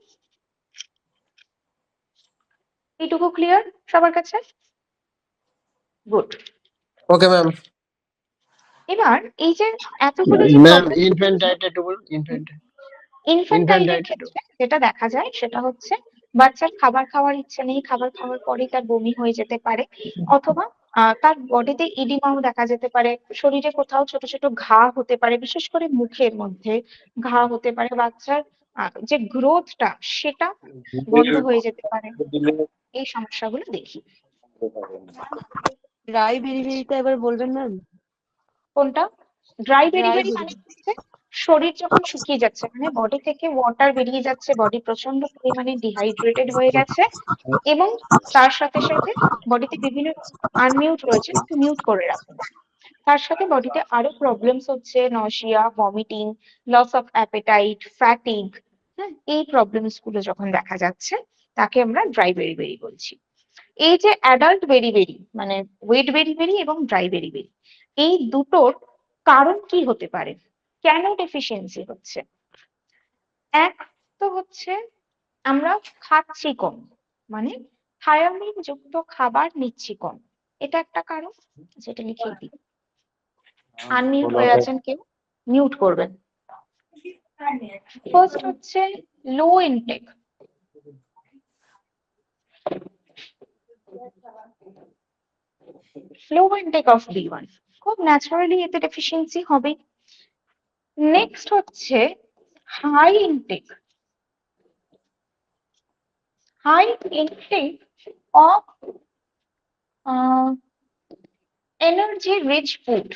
A: এইটুকু ক্লিয়ার সবার কাছে? গুড।
D: Okay ma'am.
A: এবার এই যে এতগুলো যে
D: ম্যাম
A: প্রবলেম,
D: ইনফ্যান্টাইট একটু বলুন।
A: ইনফ্যান্টাইলের
D: ইনফ্যান্টাইট
A: ক্ষেত্রে যেটা দেখা যায় সেটা হচ্ছে বাচ্চার খাবার খাওয়ার ইচ্ছে নেই, খাবার খাওয়ার পরেই তার বমি হয়ে যেতে পারে, অথবা তার বডিতে ইডিমাও দেখা যেতে পারে, শরীরে কোথাও ছোট ছোট ঘা হতে পারে, বিশেষ করে মুখের মধ্যে ঘা হতে পারে, বাচ্চার যে গ্রোথটা সেটা বন্ধ হয়ে যেতে পারে, এই সমস্যাগুলো দেখি।
F: ড্রাই বেরিবেরিটা এবার বলবেন ম্যাম।
A: কোনটা? ড্রাই বেরিবেরি
F: বেরি
A: মানে হচ্ছে শরীর যখন শুকিয়ে যাচ্ছে, মানে বডি থেকে ওয়াটার বেরিয়ে যাচ্ছে, বডি প্রচন্ড পরিমাণে ডিহাইড্রেটেড হয়ে গেছে, এবং তার সাথে সাথে বডিতে বিভিন্ন, আনমিউট রয়েছে একটু মিউট করে রাখুন, তার সাথে বডিতে আরো প্রবলেমস হচ্ছে, nausea, vomiting, loss of appetite, fatigue, হ্যাঁ, এই প্রবলেমস গুলো যখন দেখা যাচ্ছে তাকে আমরা ড্রাই বেরিবেরি বলছি। এই যে অ্যাডাল্ট বেরিবেরি মানে ওয়েট বেরিবেরি এবং ড্রাই বেরিবেরি, এই দুটোর কারণ কি হতে পারে, কেন ডেফিসিয়েন্সি হচ্ছে? এক তো হচ্ছে আমরা খাচ্ছি কম, মানে থায়ামিন যুক্ত খাবার নিচ্ছি কম, এটা একটা কারণ, যেটা লিখে দিই। আনমিউট হয়ে আছেন কেউ, মিউট করবেন। ফার্স্ট হচ্ছে low intake, low intake of B1, খুব ন্যাচারালি এতে ডেফিসিয়েন্সি হবে। নেক্সট হচ্ছে high intake, high intake of energy rich food,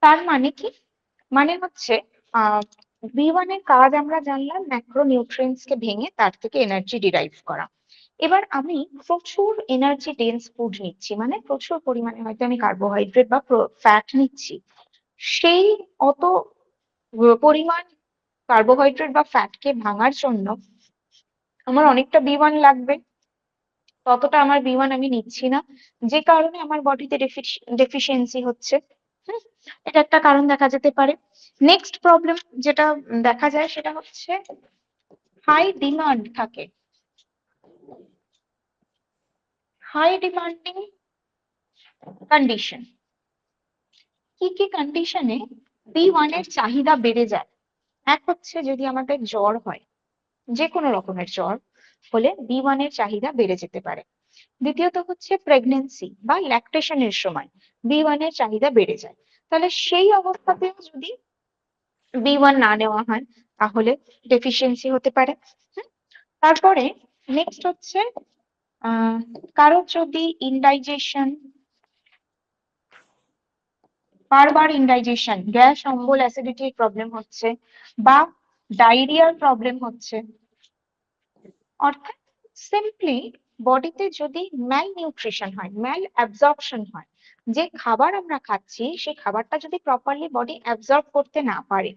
A: তার মানে কি? মানে হচ্ছে B1 এর কাজ আমরা জানলাম ম্যাক্রো নিউট্রিয়েন্টস কে ভেঙে তার থেকে এনার্জি ডিরাইভ করা। এবার আমি প্রচুর এনার্জি ডেন্স ফুড নিচ্ছি, মানে প্রচুর পরিমাণে হয়তো আমি কার্বোহাইড্রেট বা ফ্যাট নিচ্ছি, সেই অত পরিমাণ কার্বোহাইড্রেট বা ফ্যাটকে ভাঙার জন্য আমার অনেকটা B1 লাগবে, ততটা আমার B1 আমি নিচ্ছি না, যে কারণে আমার বডিতে ডেফিসিয়েন্সি হচ্ছে। এটা একটা কারণ দেখা যেতে পারে। নেক্সট প্রবলেম যেটা দেখা যায় সেটা হচ্ছে হাই ডিমান্ড থাকে, হাই ডিমান্ডিং কন্ডিশন। কি কি কন্ডিশনে B1 এর চাহিদা বেড়ে যায়? এক হচ্ছে যদি আমাদের জ্বর হয়, যে কোনো রকমের জ্বর হলে B1 এর চাহিদা বেড়ে যেতে পারে। দ্বিতীয়ত হচ্ছে প্রেগনেন্সি বা ল্যাকটেশনের সময় B1 এর চাহিদা বেড়ে যায়, তাহলে সেই অবস্থাতেও যদি B1 না নেওয়া হয় তাহলে ডেফিসিয়েন্সি হতে পারে। তারপরে নেক্সট হচ্ছে কারোর যদি ইনডাইজেশন, বারবার ইনডাইজেশন, গ্যাস অম্বল অ্যাসিডিটির প্রবলেম হচ্ছে, বা ডায়রিয়ার প্রবলেম হচ্ছে, অর্থাৎ সিম্পলি বডিতে যদি ম্যাল নিউট্রিশন হয়, ম্যাল অ্যাবজর্পশন হয়, যে খাবার আমরা খাচ্ছি সেই খাবারটা যদি প্রপারলি বডি অ্যাবজর্ব করতে না পারে,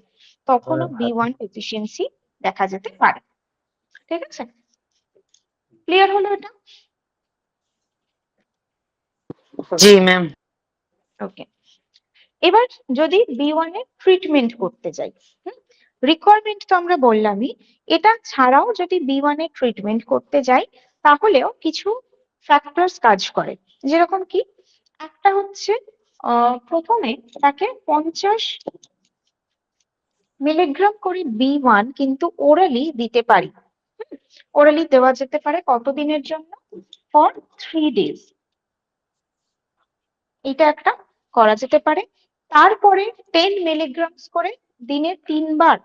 A: তখনও B1 ডেফিসিয়েন্সি দেখা যেতে পারে। ঠিক আছে, ক্লিয়ার হলো এটা?
E: জি ম্যাম।
A: ওকে, এবার যদি B1 এর ট্রিটমেন্ট করতে যাই, রিকোয়ারমেন্ট তো আমরা বললামই, এটা ছাড়াও যদি B1 এর ট্রিটমেন্ট করতে যাই তাহলেও কিছু ফ্যাক্টরস কাজ করে, যেরকম কি একটা হচ্ছে প্রথমে তাকে 50 মিলিগ্রাম করে B1 কিন্তু ওরালি দিতে পারি। ওরালি দেওয়া যেতে পারে কতদিনের জন্য? ফর 3 days, এটা একটা করা যেতে পারে। তারপরে 10 মিলিগ্রামস করে দিনে 3 বার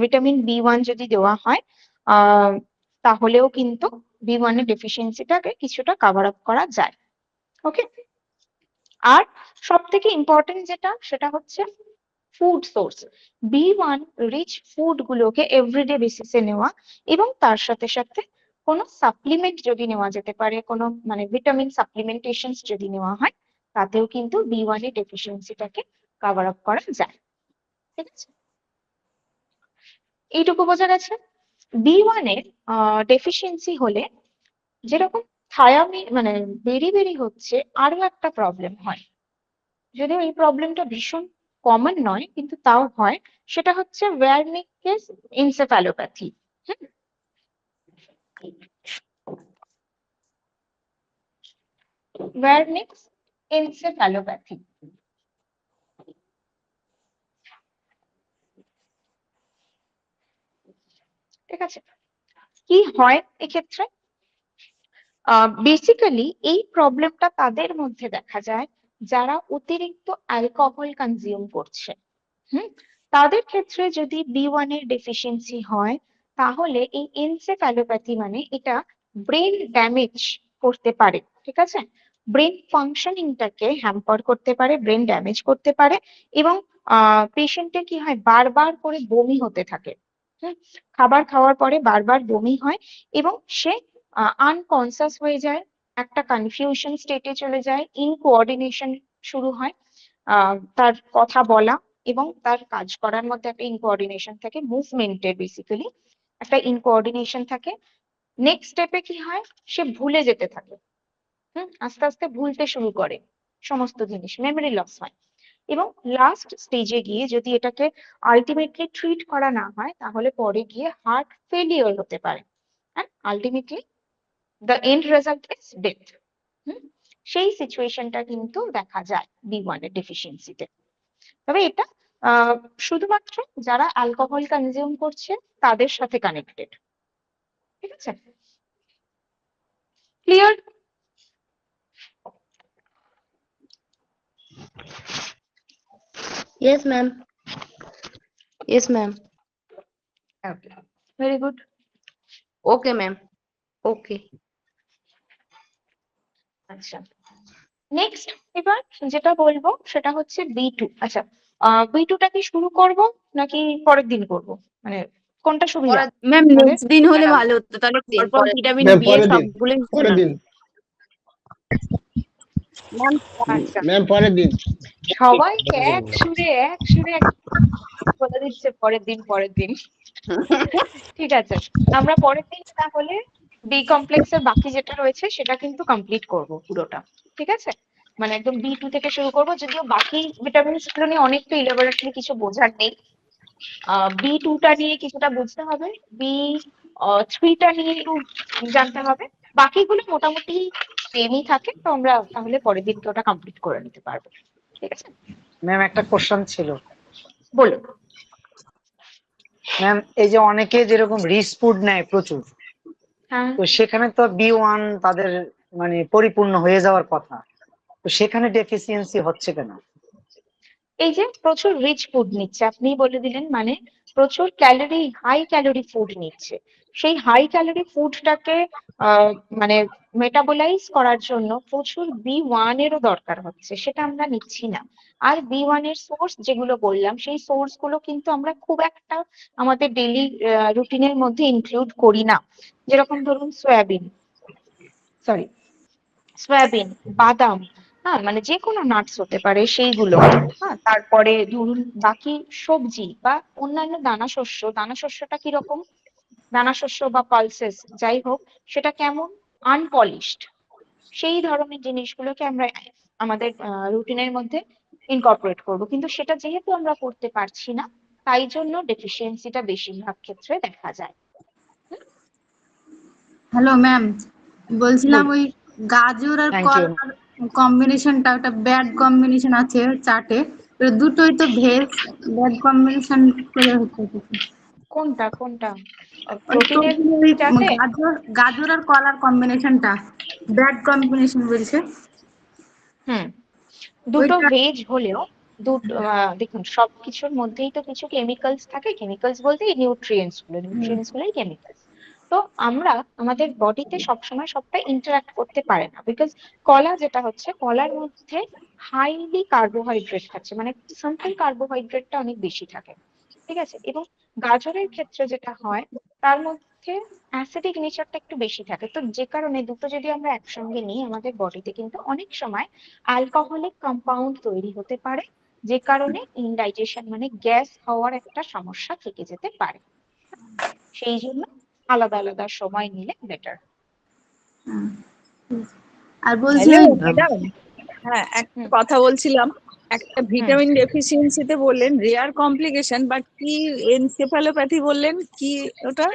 A: ভিটামিন B1 যদি দেওয়া হয়, তাহলেও কিন্তু B1 এর ডেফিসিয়েন্সিটাকে কিছুটা কভার আপ করা যায়। ওকে, আর সব থেকে ইম্পর্টেন্ট যেটা সেটা হচ্ছে food source, B1 rich food গুলোকে এভরিডে বেসিসে নেওয়া, এবং তার সাথে সাথে কোনো সাপ্লিমেন্ট যদি নেওয়া যেতে পারে, কোনো মানে ভিটামিন সাপ্লিমেন্টেশন যদি নেওয়া হয়, তাতেও কিন্তু B1 এর ডেফিসিয়েন্সিটাকে কভার আপ করা যায়। ঠিক আছে, এইটুকু বোঝা গেছে। B1 এর ডেফিসিয়েন্সি হলে যেরকম থায়ামিন মানে বেরি হচ্ছে, আরো একটা প্রবলেম হয়, যদিও এই প্রবলেমটা ভীষণ কমন নয় কিন্তু তাও হয়, সেটা হচ্ছে ওয়ার্নিকেস এনসেফ্যালোপ্যাথি। ওয়ার্নিকস এনসেফ্যালোপ্যাথি। ঠিক আছে, কি হয় এক্ষেত্রে? বেসিক্যালি এই প্রবলেমটা তাদের মধ্যে দেখা যায় যারা অতিরিক্ত অ্যালকোহল কনজিউম করছে। তাদের ক্ষেত্রে যদি B1 এর ডেফিসিয়েন্সি হয়, তাহলে এই এনসেফ্যালোপ্যাথি মানে এটা ব্রেন ড্যামেজ করতে পারে। ঠিক আছে, ব্রেন ফাংশনিংটাকে হ্যাম্পার করতে পারে, ব্রেন ড্যামেজ করতে পারে, এবং পেশেন্টের কি হয়, বারবার করে বমি হতে থাকে। খাবার খাওয়ার পরে বারবার বমি হয় এবং সে আনকনসাস হয়ে যায়, একটা কনফিউশন স্টেটে চলে যায়, ইনকোঅর্ডিনেশন শুরু হয়, তার কথা বলা এবং তার কাজ করার মধ্যে একটা ইনকোঅর্ডিনেশন থাকে, মুভমেন্টের বেসিক্যালি একটা ইনকোঅর্ডিনেশন থাকে। নেক্সট স্টেপে কি হয়, সে ভুলে যেতে থাকে। আস্তে আস্তে ভুলতে শুরু করে সমস্ত জিনিস, মেমরি লস হয়, এবং লাস্ট স্টেজে গিয়ে যদি এটাকে আলটিমেটলি ট্রিট করা না হয়, তাহলে পরে গিয়ে হার্ট ফেলিওর হতে পারে, ultimately the end result is death. সেই সিচুয়েশনটা কিন্তু দেখা যায় B1 এর ডেফিসিয়েন্সিতে। তবে এটা শুধুমাত্র যারা অ্যালকোহল কনজিউম করছে তাদের সাথে কানেক্টেড। ঠিক আছে, clear?
F: Yes, ma'am. Yes, ma'am.
A: Okay, very good.
F: Okay, ma'am. Okay.
A: আচ্ছা, নেক্সট এবার যেটা বলবো সেটা হচ্ছে B2। আচ্ছা, B2টা কি শুরু করব নাকি পরের দিন করব, মানে কোনটা সুবিধা
G: ম্যাম
A: আমাদের?
G: নেক্সট দিন হলে ভালো হতো, তাহলে
D: দিন,
G: পরপর
D: পরের-
G: ভিটামিন
H: ম্যাম
G: বি এর
H: পরের দিন,
G: সবগুলো হতো
H: পরের
G: না।
H: দিন
G: ম্যাম
A: আচ্ছা,
H: ম্যাম পরের দিন।
A: সবাইকে এক সুরে বলে দিচ্ছে পরের দিন পরের দিন। ঠিক আছে, আমরা পরের দিন তাহলে বি কমপ্লেক্সের বাকি যেটা রয়েছে সেটা কিন্তু কমপ্লিট করব পুরোটা। ঠিক আছে, মানে একদম B2 থেকে শুরু করব, যদিও বাকি ভিটামিনস গুলো নিয়ে অনেকটা ইলাবোরেটলি কিছু বোঝার নেই। B2টা নিয়ে কিছুটা বুঝতে হবে, B3টা নিয়ে একটু জানতে হবে, বাকিগুলো মোটামুটি সেমই থাকে। তো আমরা তাহলে পরের দিনকে ওটা কমপ্লিট করে নিতে পারবো। ঠিক আছে,
E: ম্যাম একটা কোশ্চেন ছিল।
A: বলুন।
E: ম্যাম এই যে অনেকে যেরকম রিচ ফুড নেয় প্রচুর,
A: হ্যাঁ,
E: তো সেখানে তো B1 তাদের মানে পরিপূর্ণ হয়ে যাওয়ার কথা, তো সেখানে ডেফিসিয়েন্সি হচ্ছে কেন?
A: এই যে প্রচুর রিচ ফুড নিচ্ছে, আপনি বলে দিলেন, মানে প্রচুর ক্যালোরি, হাই ক্যালোরি ফুড নিচ্ছে। সেই হাই ক্যালোরি ফুডটাকে মানে মেটাবোলাইজ করার জন্য প্রচুর B1 এরও দরকার হচ্ছে, সেটা আমরা নিচ্ছি না। আর B1 এর সোর্স যেগুলো বললাম, সেই সোর্স গুলো কিন্তু আমরা খুব একটা আমাদের ডেইলি রুটিনের মধ্যে ইনক্লুড করি না। যেরকম ধরুন সয়াবিন, বাদাম, হ্যাঁ মানে যে কোনো নাটস হতে পারে সেইগুলো, হ্যাঁ তারপরে ধরুন বাকি সবজি বা অন্যান্য দানা শস্যটা কিরকম, দানা শস্য বা পালসেস যাই হোক, সেটা কেমন, আনপলিশড, সেই ধরনের জিনিসগুলোকে আমরা আমাদের রুটিনের মধ্যে ইনকর্পোরেট করব, কিন্তু সেটা যেহেতু আমরা করতে পারছি না, তাই জন্য ডেফিসিয়েন্সিটা বেশিরভাগ ক্ষেত্রে দেখা যায়।
C: হ্যালো ম্যাম, বলছিলাম
A: বলুন।
C: ওই গাজর আর
E: থ্যাংক ইউ।
C: কলার কম্বিনেশনটা ওটা ব্যাড কম্বিনেশন আছে চাটে, দুটোই তো ভেজ, ব্যাড কম্বিনেশন করে হচ্ছে কিছু।
A: কোনটা কোনটা?
C: ওই
A: প্রোটিনের
C: protein ওই
A: চাটে?
C: গাজর আর কলার কম্বিনেশনটা ব্যাড কম্বিনেশন বলছে
A: হুম, দুটো
C: ওইটা।
A: ভেজ হলেও দেখুন সবকিছুর মধ্যেই তো কিছু কেমিক্যালস থাকে, কেমিক্যালস বলতে এই নিউট্রিয়েন্টস গুলোই কেমিক্যালস। তো আমরা আমাদের বডিতে সবসময় সবটা ইন্টারঅ্যাক্ট করতে পারে না, বিকজ কলা যেটা হচ্ছে, কলার মধ্যে হাইলি কার্বোহাইড্রেট থাকছে, মানে সিম্পল কার্বোহাইড্রেটটা অনেক বেশি থাকে। ঠিক আছে, এবং গাজরের ক্ষেত্রে যেটা হয়, তার মধ্যে মধ্যে অ্যাসিডিক নেচারটা একটু বেশি থাকে, তো যে কারণে দুটো যদি আমরা একসঙ্গে নিই আমাদের বডিতে কিন্তু অনেক সময় অ্যালকোহলিক কম্পাউন্ড তৈরি হতে পারে, যে কারণে ইনডাইজেশন মানে গ্যাস হওয়ার একটা সমস্যা থেকে যেতে পারে। সেই জন্য আলাদা আলাদা সময় নিলে বেটার।
C: আর বলছি
H: হ্যালো
C: ওই
H: ম্যাডাম, হ্যাঁ একটা
A: হুম।
H: কথা বলছিলাম। একটা ভিটামিন ডেফিসিয়েন্সিতে বললেন রেয়ার কমপ্লিকেশন, বাট কি এনসেফালোপ্যাথি বললেন কি ওটা?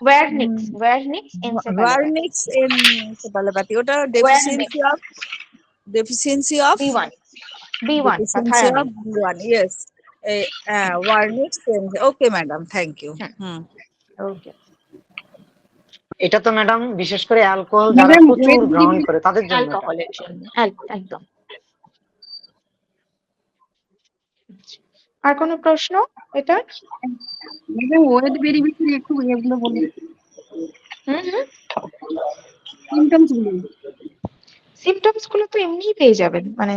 A: Wernicke's encephalopathy.
H: ভার্নিক্স এনসেফালোপ্যাথি, ওটা
A: Wernicke's
H: deficiency of
A: B1
H: B1, yes, Wernicke's. Okay madam, thank you.
A: Okay.
E: এটা তো ম্যাডাম বিশেষ করে অ্যালকোহল যারা প্রচুর গ্রহণ করে তাদের জন্য এটা।
A: অ্যালকোহলের জন্য একদম। আর কোনো প্রশ্ন এটা?
C: ম্যাডাম ওয়েট ভেরিয়েশন একটু এগুলো বলুন, সিমটমস গুলো।
A: সিমটমস গুলো তো এমনিই পেয়ে যাবেন, মানে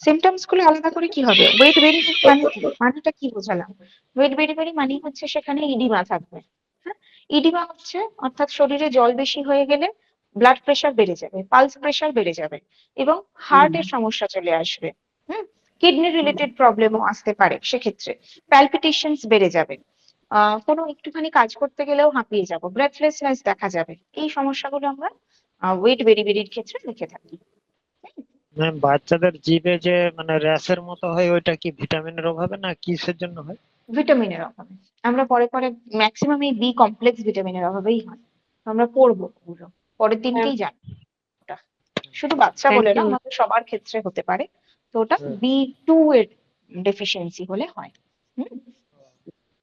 A: সিমটমস গুলো আলাদা করে কি হবে? ওয়েট ভেরি মানে কি, মানেটা কি বোঝালাম? ওয়েট ভেরি মানে হচ্ছে সেখানে ইডিমা থাকবে। হ্যাঁ, ইডিমা হচ্ছে অর্থাৎ শরীরে জল বেশি হয়ে গেলে ব্লাড প্রেশার বেড়ে যাবে, পালস প্রেশার বেড়ে যাবে এবং হার্টের সমস্যা চলে আসবে। কিডনি রিলেটেড প্রবলেমও আসতে পারে, সেক্ষেত্রে প্যালপিটেশনস বেড়ে যাবে, কোনো একটুখানি কাজ করতে গেলেও হাঁপিয়ে যাব, ব্রেথলেসনেস দেখা যাবে। এই সমস্যাগুলো আমরা ওয়েট ভেরির ক্ষেত্রে লিখে থাকি।
I: ম্যাম বাচ্চাদের জিভে যে মানে র্যাশের মতো হয় ওইটা কি ভিটামিনের অভাবে না কিসের জন্য হয়?
A: ভিটামিনের অভাবে। আমরা পরে ম্যাক্সিমাম এই বি কমপ্লেক্স ভিটামিনের অভাবেই হয়। আমরা পড়বো ওগুলো পরের দিনকেই জানি। ওটা শুধু বাচ্চা বলে না, আমাদের সবার ক্ষেত্রে হতে পারে। তো ওটা B2 এর ডেফিসিয়েন্সি হলে হয়।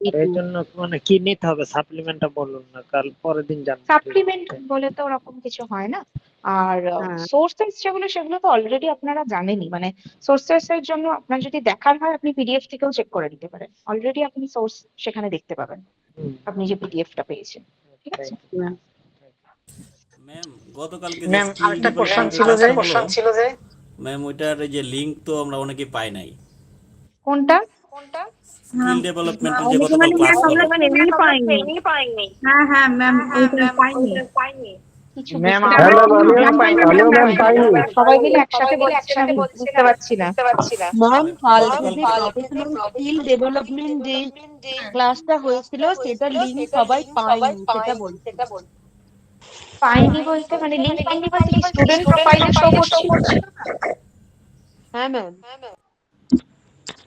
I: এর জন্য মানে কি নিতে হবে? সাপ্লিমেন্টটা বলুন না, কাল পরের দিন জানবো।
A: সাপ্লিমেন্ট বলে তো ওরকম কিছু হয় না। আর সোর্সেস যেগুলো সেগুলো তো অলরেডি আপনারা জানেনই, মানে সোর্সেস এর জন্য আপনার যদি দেখার হয় আপনি পিডিএফ থেকেও চেক করে নিতে পারেন, অলরেডি আপনি সোর্স সেখানে দেখতে পাবেন, আপনি যে পিডিএফটা পেয়েছেন। ঠিক আছে
J: ম্যাম, গতকালকে যে
E: ম্যাম
J: স্কিল
E: আরেকটা কোশ্চেন
J: ডেভেলপমেন্টের
E: ছিল যে
J: ম্যাম ওইটার এই যে লিংক তো আমরা অনেকে পাই নাই।
A: কোনটা?
J: স্কিল ডেভেলপমেন্টের যে
G: অনেকে
J: গতকাল
G: মানে
J: ক্লাস
G: ম্যাম
J: হলো,
G: আমরা এমনি পাইনি।
C: হ্যাঁ ম্যাম ওইটা পাইনি।
A: কিছু
E: ম্যাম
A: বুঝতে
E: আমিও
A: পারছি
E: পাইনি।
A: না। সবাই মিলে একসাথে বলছেন, আমি বুঝতে পারছি না।
G: ম্যাম কালকে যে প্রফেশনাল স্কিল ডেভেলপমেন্ট যে ক্লাসটা হয়েছিল সেটা লিংক সবাই পায়নি, সেটা বলছি।
A: পাইনি বলতে মানে লিংক পাইনি বলতে কি স্টুডেন্ট প্রোফাইলে শো করছিল না?
G: হ্যাঁ ম্যাম।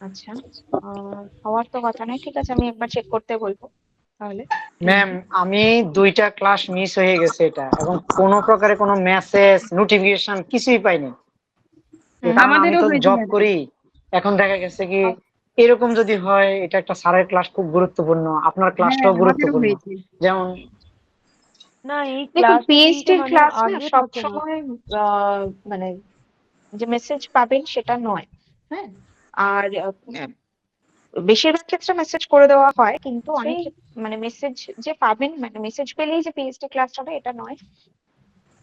A: আচ্ছা, হওয়ার তো কথা নয়। ঠিক আছে, আমি একবার চেক করতে বলবো তাহলে।
E: ম্যাম আমি 2টা ক্লাস মিস হয়ে গেছে এটা, এবং কোনো প্রকারে কোনো মেসেজ নোটিফিকেশন কিছুই পাইনি। কারণ আমি তো জব করি। এখন দেখা গেছে কি এরকম যদি হয়, এটা একটা স্যারের ক্লাস খুব গুরুত্বপূর্ণ, আপনার ক্লাসটাও গুরুত্বপূর্ণ। যেমন
G: না এই
A: দেখুন,
G: ক্লাস
A: পিএইচডি এর ক্লাস না
G: আগে
A: সব
G: থাকে না।
A: সময় মানে যে মেসেজ পাবেন সেটা নয়। হ্যাঁ, আর বেশিরভাগ ক্ষেত্রে মেসেজ করে দেওয়া হয়, কিন্তু অনেক মানে মেসেজ যে পাবেন, মানে মেসেজ পেলেই যে পিএইচডি ক্লাস হবে এটা নয়।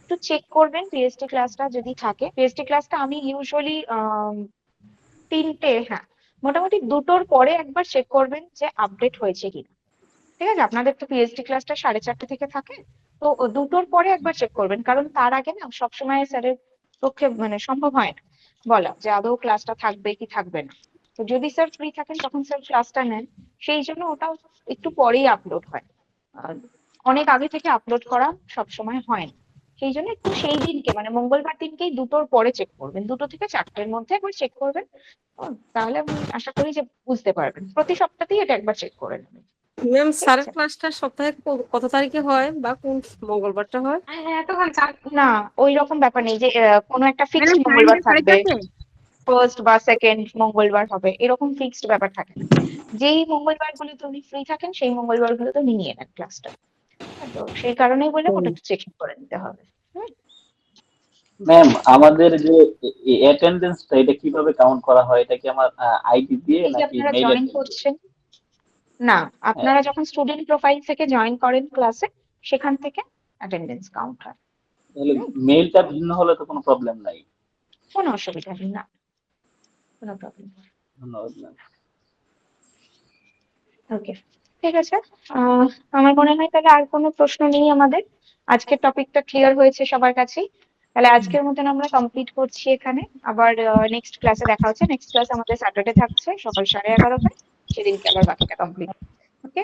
A: একটু চেক করবেন পিএইচডি ক্লাসটা যদি থাকে। পিএইচডি ক্লাসটা আমি ইউজুয়ালি 3টে, হ্যাঁ মোটামুটি 2টোর পরে একবার চেক করবেন যে আপডেট হয়েছে কিনা। ঠিক আছে, আপনাদের তো পিএইচডি ক্লাসটা 4:30 থেকে থাকে, তো 2টোর পরে একবার চেক করবেন, কারণ তার আগে না সবসময় স্যারের পক্ষে মানে সম্ভব হয় না বলা যে আদৌ ক্লাসটা থাকবে কি থাকবে না। তো যদি স্যার ফ্রি থাকেন তখন স্যার ক্লাসটা নেন, সেই জন্য ওটা একটু পরেই আপলোড হয়। অনেক আগে থেকে আপলোড করা সবসময় হয় না, সেই জন্য একটু সেই দিনকে মানে মঙ্গলবার দিনকেই 2টোর পরে চেক করবেন, 2টো থেকে 4টের মধ্যে একবার চেক করবেন। তাহলে আমি আশা করি যে বুঝতে পারবেন। প্রতি সপ্তাহেই এটা একবার চেক করে নেবেন।
G: ম্যাম স্যারের ক্লাসটা সপ্তাহে কত তারিখে হয় বা কোন মঙ্গলবারটা হয়?
A: না, ওই রকম ব্যাপার নেই যে কোনো একটা ফিক্সড মঙ্গলবার থাকবে, ফার্স্ট বা সেকেন্ড মঙ্গলবার হবে, এরকম ফিক্সড ব্যাপার থাকে না। যেই মঙ্গলবার গুলোতে উনি ফ্রি থাকেন সেই মঙ্গলবার গুলোতে নিয়ে নেন ক্লাসটা। তো সেই কারণেই বলে ওটা চেক করে নিতে হবে।
K: ম্যাম আমাদের যে অ্যাটেন্ডেন্সটা এটা কিভাবে কাউন্ট করা হয়? এটা কি আমার আইডি দিয়ে
A: এই যে
K: নাকি
A: আপনারা
K: মেইল
A: জয়েন করছেন না, আপনারা যখন স্টুডেন্ট প্রোফাইল থেকে জয়েন করেন ক্লাসে, সেখান থেকে অ্যাটেন্ডেন্স কাউন্ট হয়।
K: তাহলে মেইলটা ভিন্ন হলে তো কোনো প্রবলেম নাই।
A: কোনো অসুবিধা নেই, না কোনো প্রবলেম।
K: ধন্যবাদ ম্যাম।
A: ওকে, ঠিক আছে, আমার মনে হয় তাহলে আর কোনো প্রশ্ন নেই আমাদের। আজকের টপিকটা ক্লিয়ার হয়েছে সবার কাছেই। তাহলে আজকের মতন আমরা কমপ্লিট করছি এখানে। আবার নেক্সট ক্লাসে দেখা হচ্ছে। নেক্সট ক্লাস আমাদের স্যাটারডে থাকছে সকাল 11:30টায়। সেদিনকে আবার বাকিটা কমপ্লিট। ওকে।